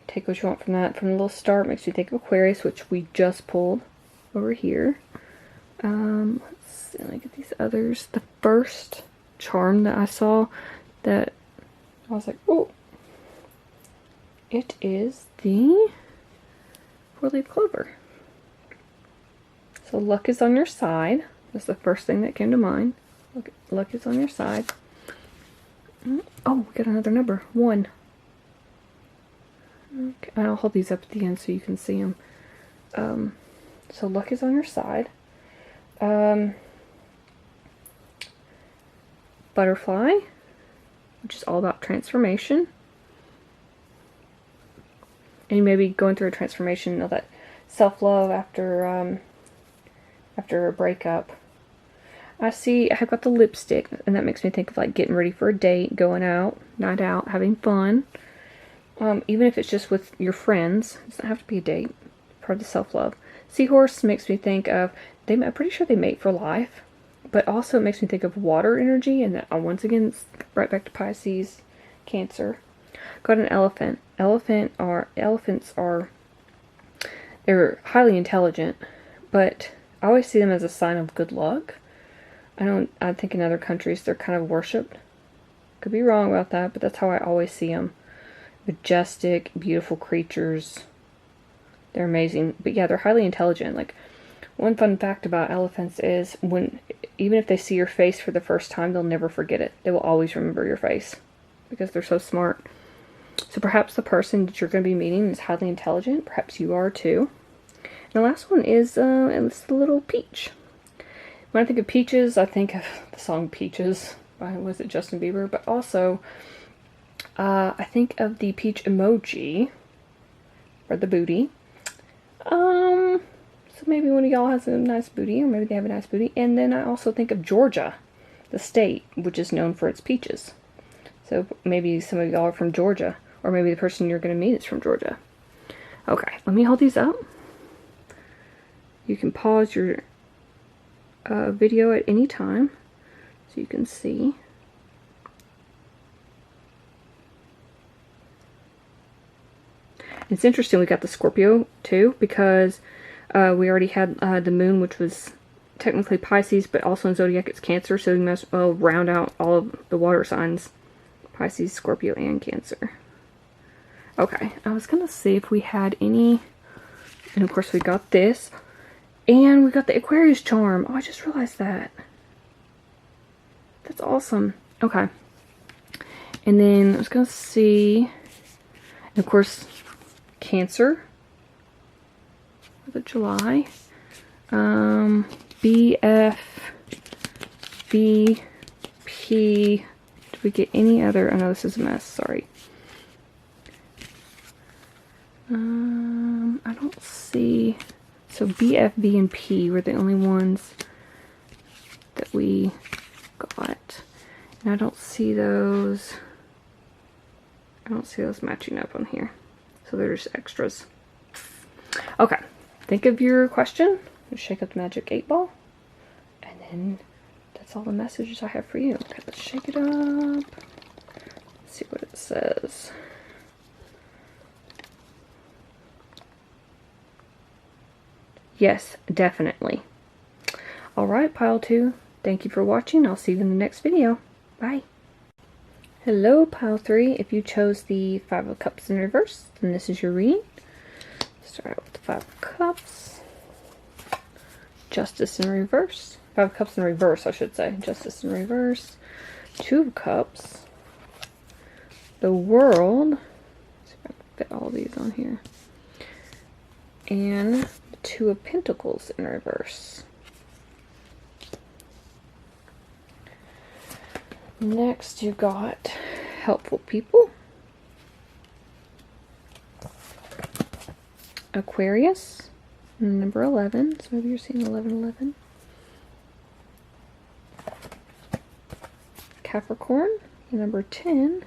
take what you want from that. From the little star, it makes you think of Aquarius, which we just pulled over here. Let's see, let me get these others. The first charm that I saw that I was like, oh. It is the 4-leaf clover. So luck is on your side. That's the first thing that came to mind. Luck is on your side. Oh, we got another number. 1. Okay, and I'll hold these up at the end so you can see them. So luck is on your side. Butterfly, which is all about transformation. And you may be going through a transformation, all that self-love after a breakup. I've got the lipstick, and that makes me think of like getting ready for a date, going out, night out, having fun. Even if it's just with your friends, it doesn't have to be a date. Part of the self-love. Seahorse makes me think of, I'm pretty sure they mate for life, but also it makes me think of water energy, and that once again, it's right back to Pisces, Cancer. Got an elephant. Elephants are, they're highly intelligent, but I always see them as a sign of good luck. I think in other countries they're kind of worshipped. Could be wrong about that, but that's how I always see them. Majestic, beautiful creatures. They're amazing. But yeah, they're highly intelligent. Like, one fun fact about elephants is even if they see your face for the first time, they'll never forget it. They will always remember your face because they're so smart. So perhaps the person that you're going to be meeting is highly intelligent. Perhaps you are too. And the last one is it's the little peach. When I think of peaches, I think of the song Peaches by, was it Justin Bieber? But also, I think of the peach emoji, or the booty. So maybe one of y'all has a nice booty, or maybe they have a nice booty. And then I also think of Georgia, the state, which is known for its peaches. So maybe some of y'all are from Georgia, or maybe the person you're going to meet is from Georgia. Okay, let me hold these up. You can pause your video at any time so you can see. It's interesting we got the Scorpio too, because we already had the moon, which was technically Pisces, but also in zodiac it's Cancer, so you might as well round out all of the water signs. Pisces, Scorpio, and Cancer. Okay, I was gonna see if we had any, and of course we got this, and we got the Aquarius charm. Oh, I just realized that. That's awesome. Okay, and then I was gonna see, and of course, Cancer, the July, BF, BP. Did we get any other? Oh no, this is a mess. Sorry. I don't see. So BF, B, and P were the only ones that we got, and I don't see those. I don't see those matching up on here, so they're just extras. Okay, think of your question. Shake up the magic 8 ball, and then that's all the messages I have for you. Okay, let's shake it up. Let's see what it says. Yes, definitely. Alright, pile 2. Thank you for watching. I'll see you in the next video. Bye. Hello, pile 3. If you chose the 5 of Cups in reverse, then this is your reading. Start out with the 5 of Cups. Justice in reverse. 5 of Cups in reverse, I should say. Justice in reverse. 2 of Cups. The World. Let's see if I can fit all these on here. And the 2 of Pentacles in reverse. Next, you got Helpful People. Aquarius. Number 11. So maybe you're seeing 1111. Capricorn. Number 10.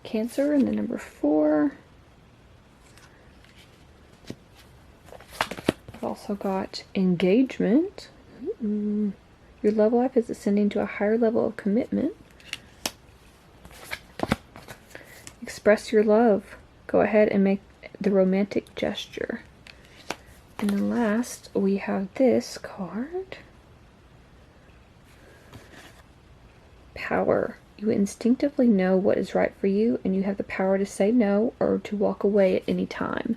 Cancer, and the number 4. I've also got Engagement. Your love life is ascending to a higher level of commitment. Express your love. Go ahead and make the romantic gesture. And then last, we have this card. Power. You instinctively know what is right for you, and you have the power to say no or to walk away at any time.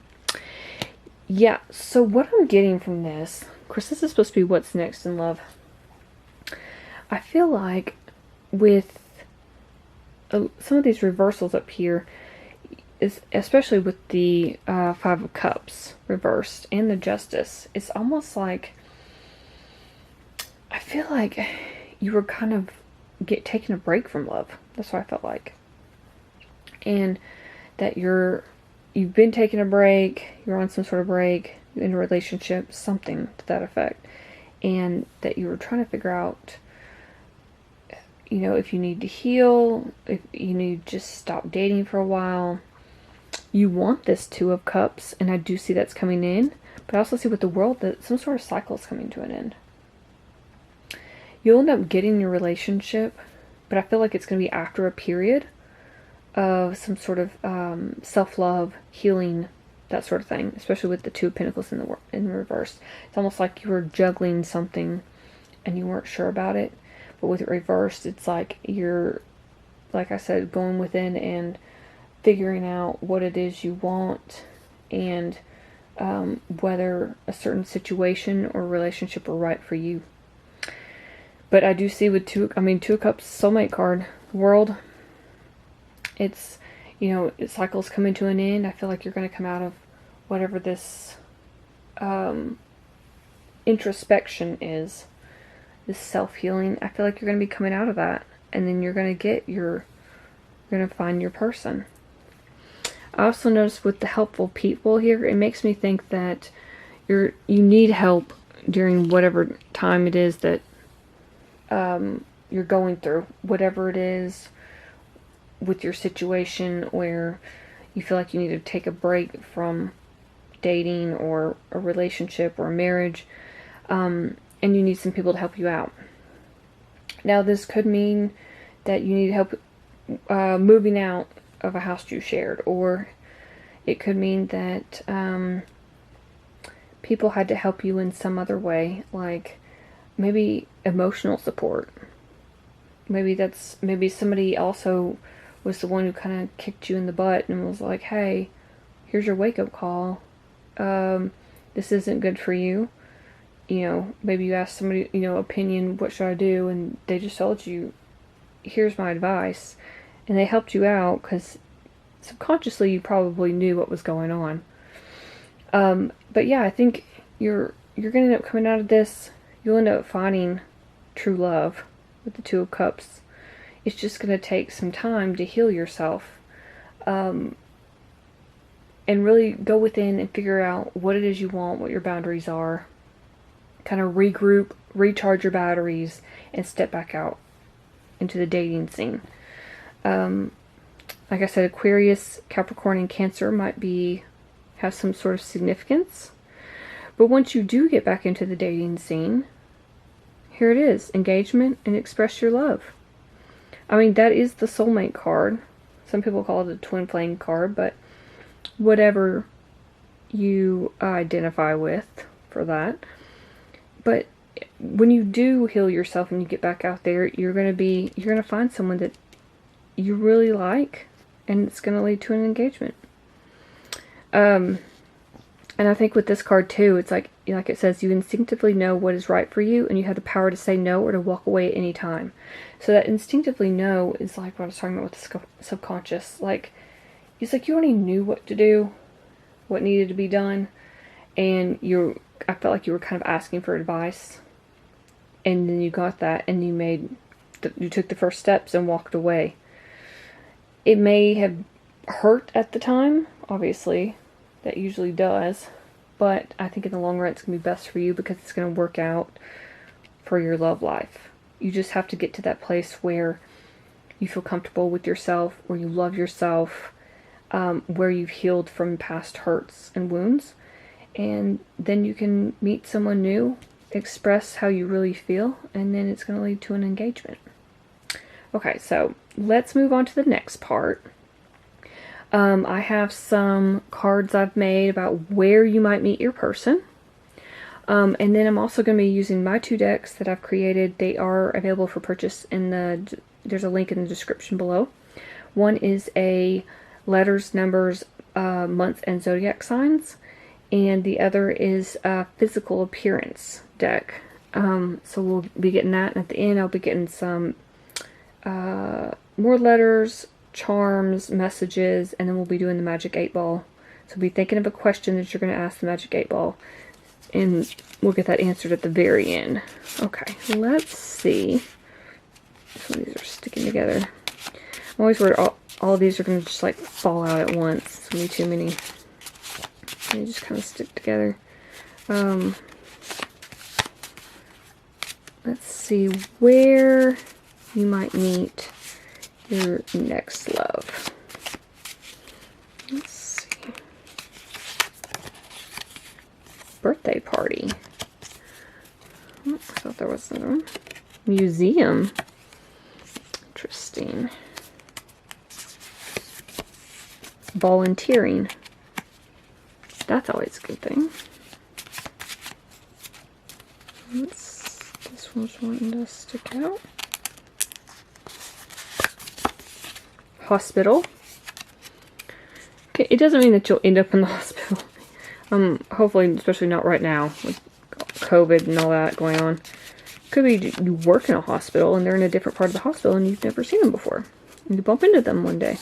Yeah, so what I'm getting from this, of course this is supposed to be what's next in love. I feel like with some of these reversals up here, is especially with the Five of Cups reversed and the Justice, it's almost like, I feel like you were kind of taking a break from love. That's what I felt like. And that you've been taking a break, you're on some sort of break, in a relationship, something to that effect. And that you were trying to figure out, if you need to heal, if you need to just stop dating for a while. You want this Two of Cups, and I do see that's coming in. But I also see with the World that some sort of cycle is coming to an end. You'll end up getting your relationship, but I feel like it's going to be after a period of some sort of self-love, healing, that sort of thing. Especially with the Two of Pentacles in reverse. It's almost like you were juggling something and you weren't sure about it. But with it reversed, it's like you're, like I said, going within and figuring out what it is you want, and whether a certain situation or relationship are right for you. But I do see with Two of Cups, soulmate card, World, it's, cycles coming to an end. I feel like you're going to come out of whatever this introspection is, this self-healing. I feel like you're going to be coming out of that, and then you're going to find your person. I also noticed with the helpful people here, it makes me think that you need help during whatever time it is that you're going through, whatever it is with your situation where you feel like you need to take a break from dating or a relationship or a marriage, and you need some people to help you out. Now, this could mean that you need help moving out of a house you shared, or it could mean that people had to help you in some other way, like maybe emotional support. Maybe somebody also was the one who kind of kicked you in the butt and was like, hey, here's your wake-up call. This isn't good for you. Maybe you asked somebody, opinion, what should I do? And they just told you, here's my advice. And they helped you out because subconsciously you probably knew what was going on. But yeah, I think you're going to end up coming out of this. You'll end up finding true love with the Two of Cups. It's just going to take some time to heal yourself. And really go within and figure out what it is you want, what your boundaries are. Kind of regroup, recharge your batteries, and step back out into the dating scene. Like I said, Aquarius, Capricorn, and Cancer might have some sort of significance. But once you do get back into the dating scene, here it is, engagement and express your love. That is the soulmate card. Some people call it a twin flame card, but whatever you identify with for that. But when you do heal yourself and you get back out there, you're going to find someone that you really like, and it's going to lead to an engagement. And I think with this card too, it's like it says, you instinctively know what is right for you, and you have the power to say no or to walk away at any time. So that instinctively no is like what I was talking about with the subconscious. It's like you already knew what to do, what needed to be done, and I felt like you were kind of asking for advice, and then you got that, and you took the first steps and walked away. It may have hurt at the time, obviously, that usually does, but I think in the long run it's going to be best for you because it's going to work out for your love life. You just have to get to that place where you feel comfortable with yourself, where you love yourself, where you've healed from past hurts and wounds, and then you can meet someone new, express how you really feel, and then it's going to lead to an engagement. Okay, so let's move on to the next part. I have some cards I've made about where you might meet your person. And then I'm also going to be using my 2 decks that I've created. They are available for purchase there's a link in the description below. One is a letters, numbers, months, and zodiac signs. And the other is a physical appearance deck. So we'll be getting that. And at the end, I'll be getting some more letters, charms, messages, and then we'll be doing the Magic 8 Ball. So be thinking of a question that you're going to ask the Magic 8 Ball, and we'll get that answered at the very end. Okay, let's see. Some of these are sticking together. I'm always worried all of these are going to just like fall out at once. It's going to be too many. They just kind of stick together. Let's see where you might meet your next love. Let's see. Birthday party. Oh, I thought there was another one. Museum. Interesting. Volunteering. That's always a good thing. This one's wanting to stick out. Hospital. Okay, it doesn't mean that you'll end up in the hospital. Hopefully, especially not right now with COVID and all that going on. Could be you work in a hospital and they're in a different part of the hospital and you've never seen them before. And you bump into them one day.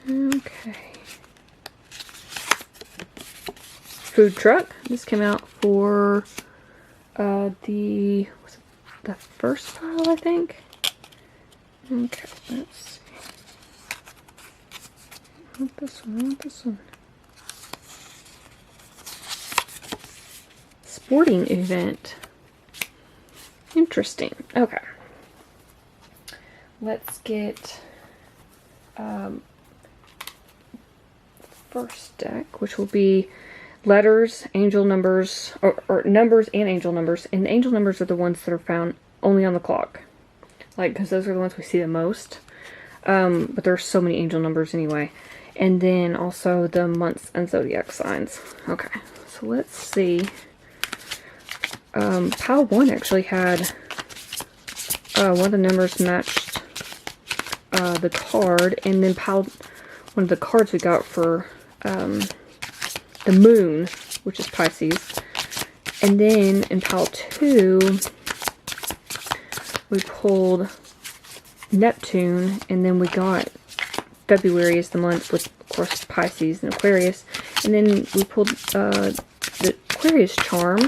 Okay. Food truck. This came out for the first pile, I think. Okay, let's see. Not this one, not this one. Sporting event. Interesting. Okay. Let's get first deck, which will be letters, angel numbers, or numbers and angel numbers. And the angel numbers are the ones that are found only on the clock. Like, because those are the ones we see the most. But there's so many angel numbers anyway. And then also the months and zodiac signs. Okay, so let's see. Pile 1 actually had one of the numbers matched the card, and then one of the cards we got for the moon, which is Pisces. And then in pile 2 we pulled Neptune, and then we got February as the month with, of course, Pisces and Aquarius. And then we pulled the Aquarius charm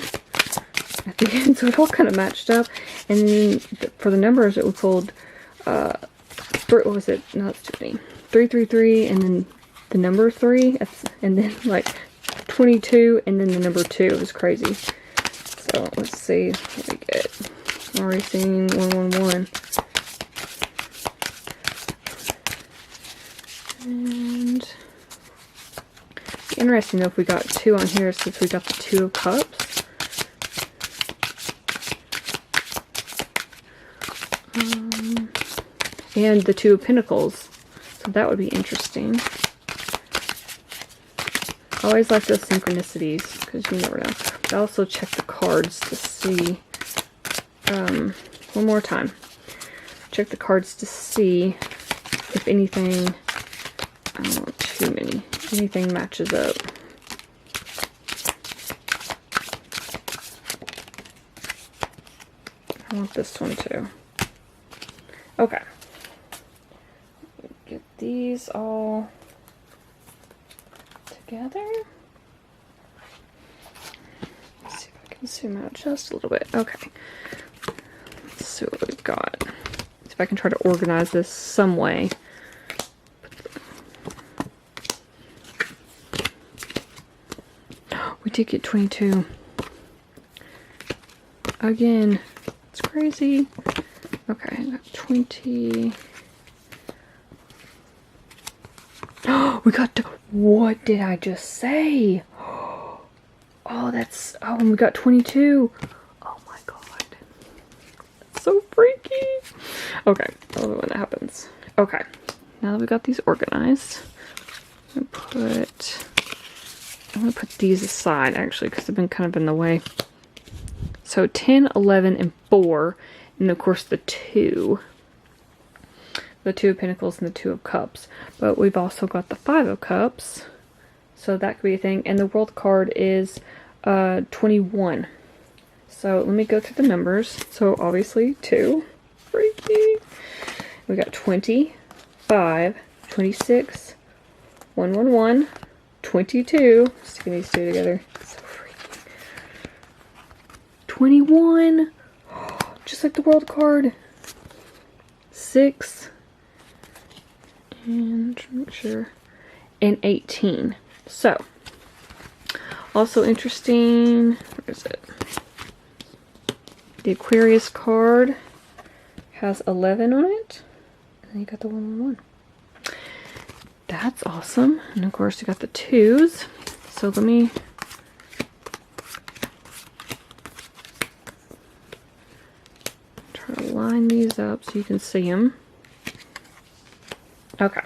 at the end, so it all kind of matched up. And then for the numbers that we pulled, what was it? No, that's too many. 333, and then the number 3, and then like 22, and then the number 2. It was crazy. So let's see what we get. Already seen 111. And interesting though if we got 2 on here, since we got the 2 of Cups. And the 2 of Pentacles. So that would be interesting. I always like those synchronicities, because you never know. I also check the cards to see, one more time. Check the cards to see if anything, I don't want too many, anything matches up. I want this one too. Okay. Get these all together. Let's see if I can zoom out just a little bit. Okay. Let's see what we've got. See if I can try to organize this some way. We did get 22. Again. It's crazy. Okay, I got 20. Oh, we got what did I just say? Oh, that's, oh, and we got 22. Oh my god. That's so freaky. Okay, I love it when that happens. Okay, now that we got these organized, I'm gonna put these aside actually, because they've been kind of in the way. So 10, 11, and 4, and of course the 2. The 2 of Pentacles and the 2 of Cups. But we've also got the 5 of Cups. So that could be a thing. And the World card is 21. So let me go through the numbers. So obviously 2. Freaky. We got 20, 5, 26, 111, 22. Sticking these two together. So freaky. 21. Just like the world card. 6. And make sure. And 18. So, also interesting. Where is it? The Aquarius card has 11 on it. And then you got the 111. That's awesome. And of course you got the 2s. So let me try to line these up so you can see them. Okay.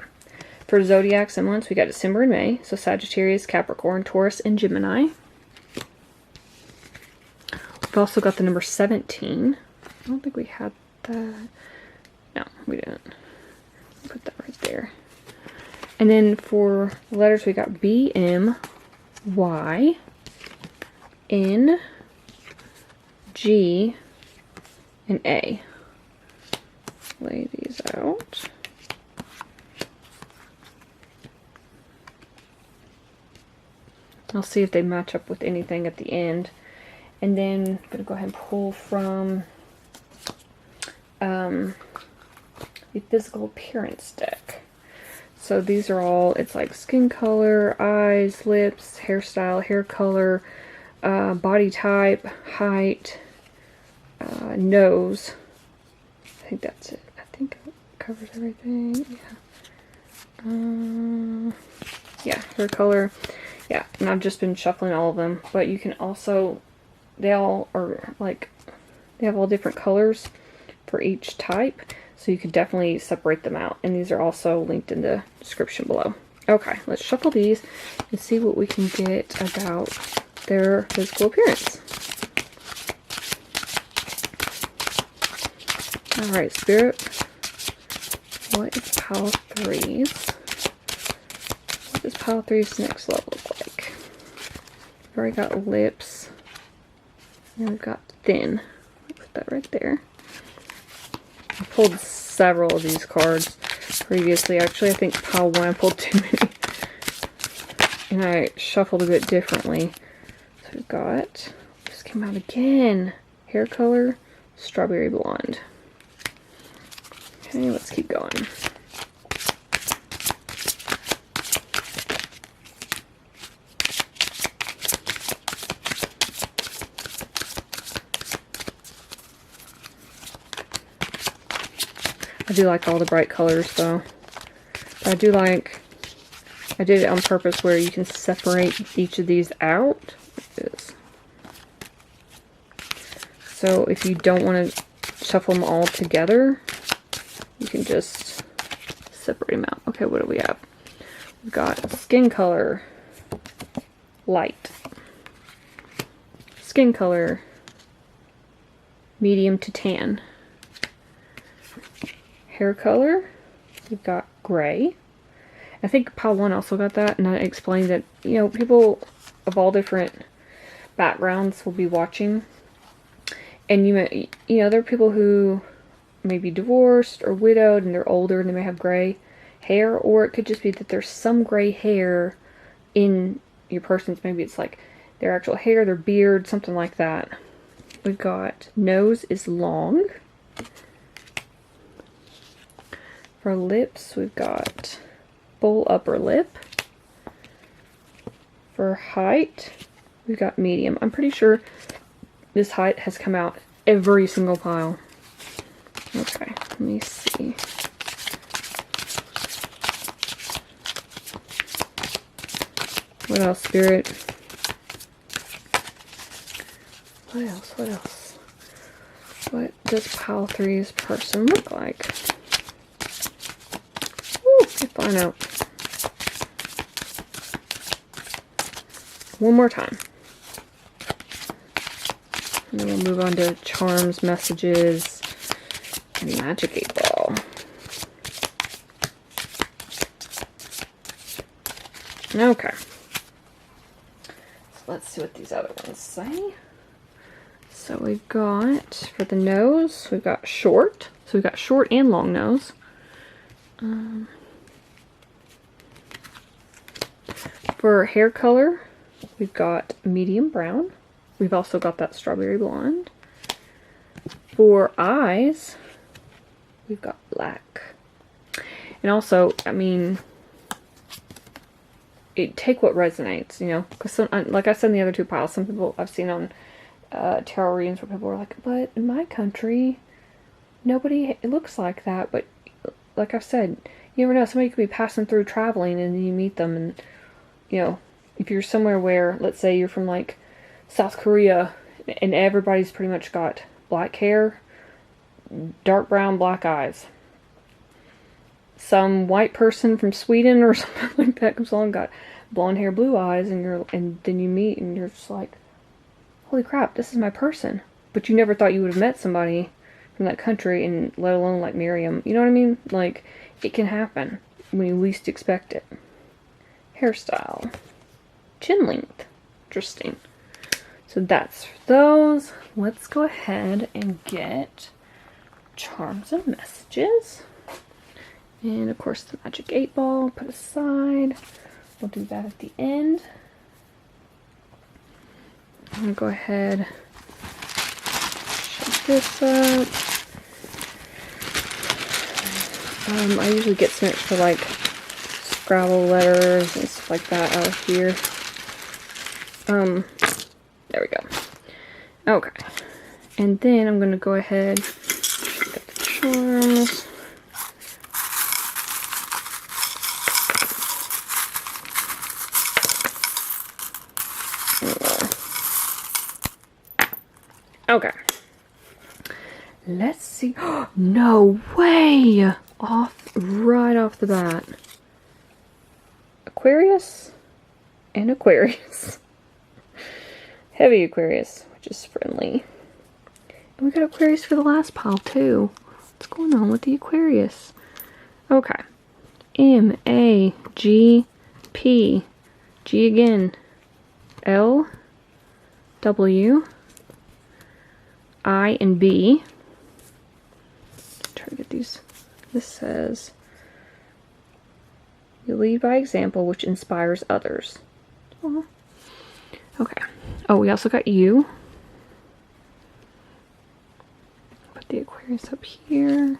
For zodiac semblance, we got December and May. So Sagittarius, Capricorn, Taurus, and Gemini. We've also got the number 17. I don't think we had that. No, we didn't. Put that right there. And then for letters, we got B, M, Y, N, G, and A. Lay these out. I'll see if they match up with anything at the end. And then I'm going to go ahead and pull from the physical appearance deck. So these are all, it's like skin color, eyes, lips, hairstyle, hair color, body type, height, nose. I think that's it. I think it covers everything. Yeah, hair color. Yeah, and I've just been shuffling all of them. But you can also, they all are like, they have all different colors for each type. So you could definitely separate them out. And these are also linked in the description below. Okay, let's shuffle these and see what we can get about their physical appearance. Alright, Spirit. What is pile 3's? What does pile 3's next level look like? We've already got lips. And we've got thin. Put that right there. I pulled several of these cards previously. Actually, I think pile 1 I pulled too many. And I shuffled a bit differently. So we've got, this came out again. Hair color, strawberry blonde. Okay, let's keep going. I do like all the bright colors though. But I do like, I did it on purpose where you can separate each of these out. Like this. So if you don't want to shuffle them all together, you can just separate them out. Okay, what do we have? We've got skin color, light. Skin color, medium to tan. Hair color, we've got gray. I think pile 1 also got that, and I explained that, you know, people of all different backgrounds will be watching. And you know, there are people who may be divorced or widowed and they're older and they may have gray hair, or it could just be that there's some gray hair in your person's, maybe it's like their actual hair, their beard, something like that. We've got nose is long. For lips, we've got full upper lip. For height, we've got medium. I'm pretty sure this height has come out every single pile. Okay, let me see. What else, Spirit? What else? What else? What does pile 3's person look like? Woo, find out. One more time. And then we'll move on to charms, messages, and magic 8 ball. Okay. So let's see what these other ones say. So we've got, for the nose, we've got short. So we've got short and long nose. For hair color, we've got medium brown. We've also got that strawberry blonde. For eyes, we've got black. And also, I mean, take what resonates, you know? Because like I said in the other two piles, some people I've seen on tarot readings where people are like, but in my country, nobody looks like that. But like I've said, you never know. Somebody could be passing through traveling and you meet them, and you know, if you're somewhere where, let's say you're from like South Korea and everybody's pretty much got black hair, dark brown, black eyes. Some white person from Sweden or something like that comes along, got blonde hair, blue eyes, and then you meet and you're just like, holy crap, this is my person. But you never thought you would have met somebody from that country, and let alone like Miriam. You know what I mean? Like, it can happen when you least expect it. Hairstyle. Chin length. Interesting. So that's for those. Let's go ahead and get charms and messages. And of course the magic 8 ball put aside. We'll do that at the end. I'm going to go ahead, shake this up. I usually get some extra like Scrabble letters and stuff like that out of here. There we go. Okay. And then I'm going to go ahead, get the charms. Okay. Let's see. No way! Right off the bat. Aquarius and Aquarius. Heavy Aquarius, which is friendly. And we got Aquarius for the last pile too. What's going on with the Aquarius? Okay. M-A-G-P. G again. L-W. I and B. Try to get these. This says, you lead by example, which inspires others. Aww. Okay. Oh, we also got U. Put the Aquarius up here.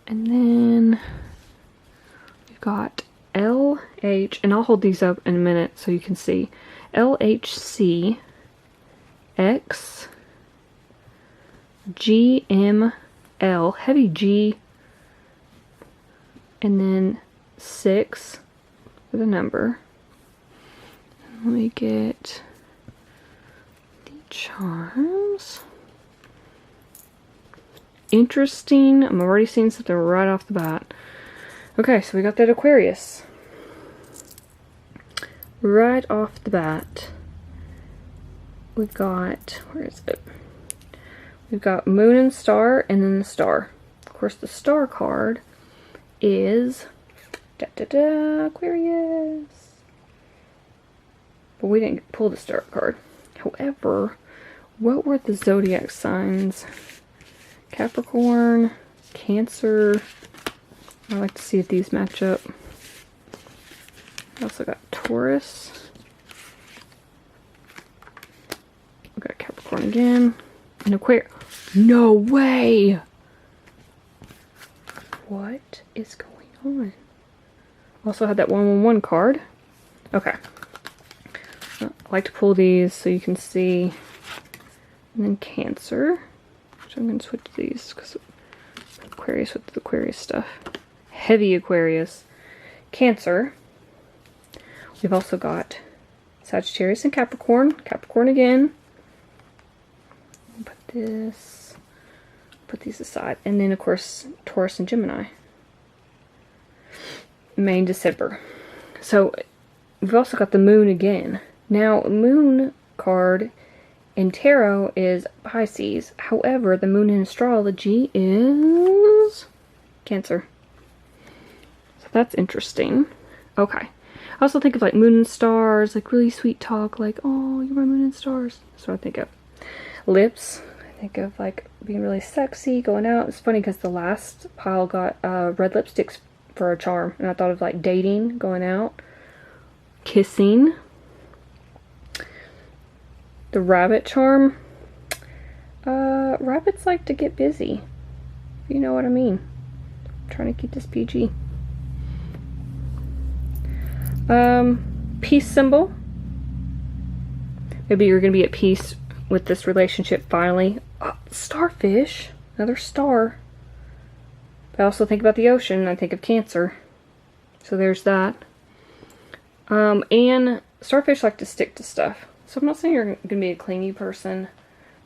And then we've got LH, and I'll hold these up in a minute so you can see. LHC X GML, heavy G, and then 6 for the number. Let me get the charms. Interesting. I'm already seeing something right off the bat. Okay, so we got that Aquarius. Right off the bat, we've got, where is it? We've got Moon and Star, and then the Star. Of course, the Star card is Aquarius. But we didn't pull the Star card. However, what were the zodiac signs? Capricorn, Cancer. I like to see if these match up. I also got Taurus. We got Capricorn again. And Aquarius. No way! What is going on? Also had that 111 card. Okay. I like to pull these so you can see. And then Cancer. So I'm going to switch these because Aquarius with the Aquarius stuff. Heavy Aquarius. Cancer. We've also got Sagittarius and Capricorn. Capricorn again. Put this. Put these aside. And then, of course, Taurus and Gemini. May and December. So, we've also got the Moon again. Now, Moon card in Tarot is Pisces. However, the Moon in astrology is Cancer. So that's interesting. Okay. I also think of like Moon and Stars, like really sweet talk, like, oh, you're my Moon and Stars. That's what I think of. lips. I think of like being really sexy, going out. It's funny because the last pile got red lipsticks for a charm, and I thought of like dating, going out, kissing. The rabbit charm. Rabbits like to get busy. You know what I mean. I'm trying to keep this PG. Peace symbol. Maybe you're gonna be at peace with this relationship finally. Starfish. Another star. But I also think about the ocean. I think of Cancer. So there's that. And starfish like to stick to stuff. So I'm not saying you're going to be a clingy person.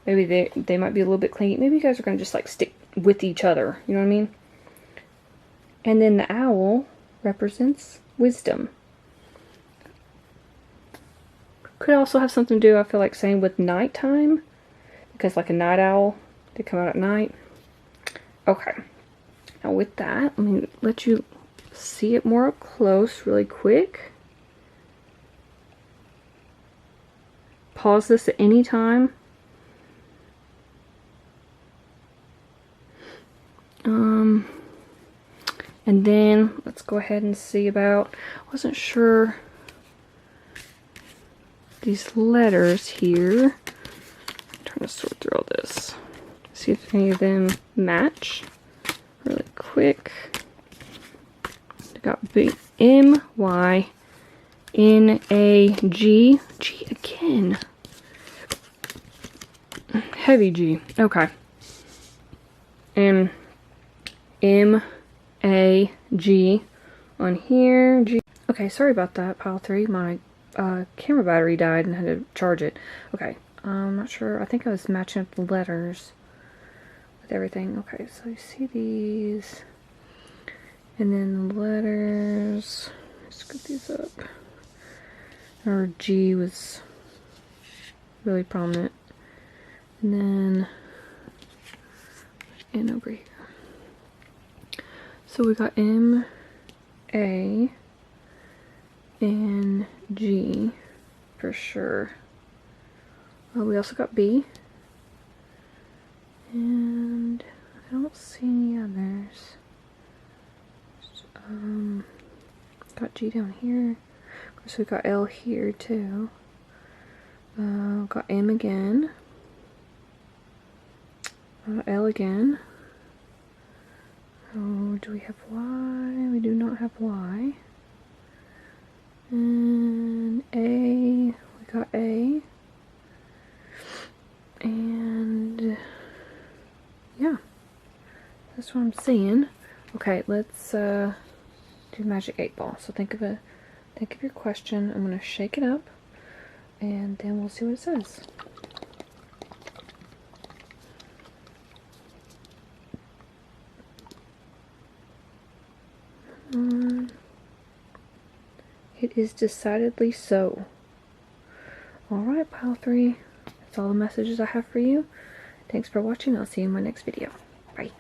Maybe they might be a little bit clingy. Maybe you guys are going to just like stick with each other. You know what I mean? And then the owl represents wisdom. Could also have something to do, I feel like, saying with nighttime. Because like a night owl, they come out at night. Okay. Now with that, let me let you see it more up close really quick. Pause this at any time. And then let's go ahead and see about, I wasn't sure, these letters here. I'm trying to sort through all this. See if any of them match really quick. I got B, M, Y, N, A, G. G again. Heavy G. Okay. And M, A, G on here. G. Okay, sorry about that, pile 3. My camera battery died and I had to charge it. Okay, I'm not sure. I think I was matching up the letters with everything. Okay, so you see these. And then the letters. Let's get these up. Or G was really prominent. And then N over here. So we got M, A, N, G for sure. We also got B. And I don't see any others. Got G down here. Of course we got L here too. Got M again. L again. Oh, do we have Y? We do not have Y. And A, we got A. And yeah, that's what I'm seeing. Okay, let's do Magic 8 Ball. So think of your question. I'm gonna shake it up, and then we'll see what it says. It is decidedly so. Alright, pile 3. That's all the messages I have for you. Thanks for watching. I'll see you in my next video. Bye.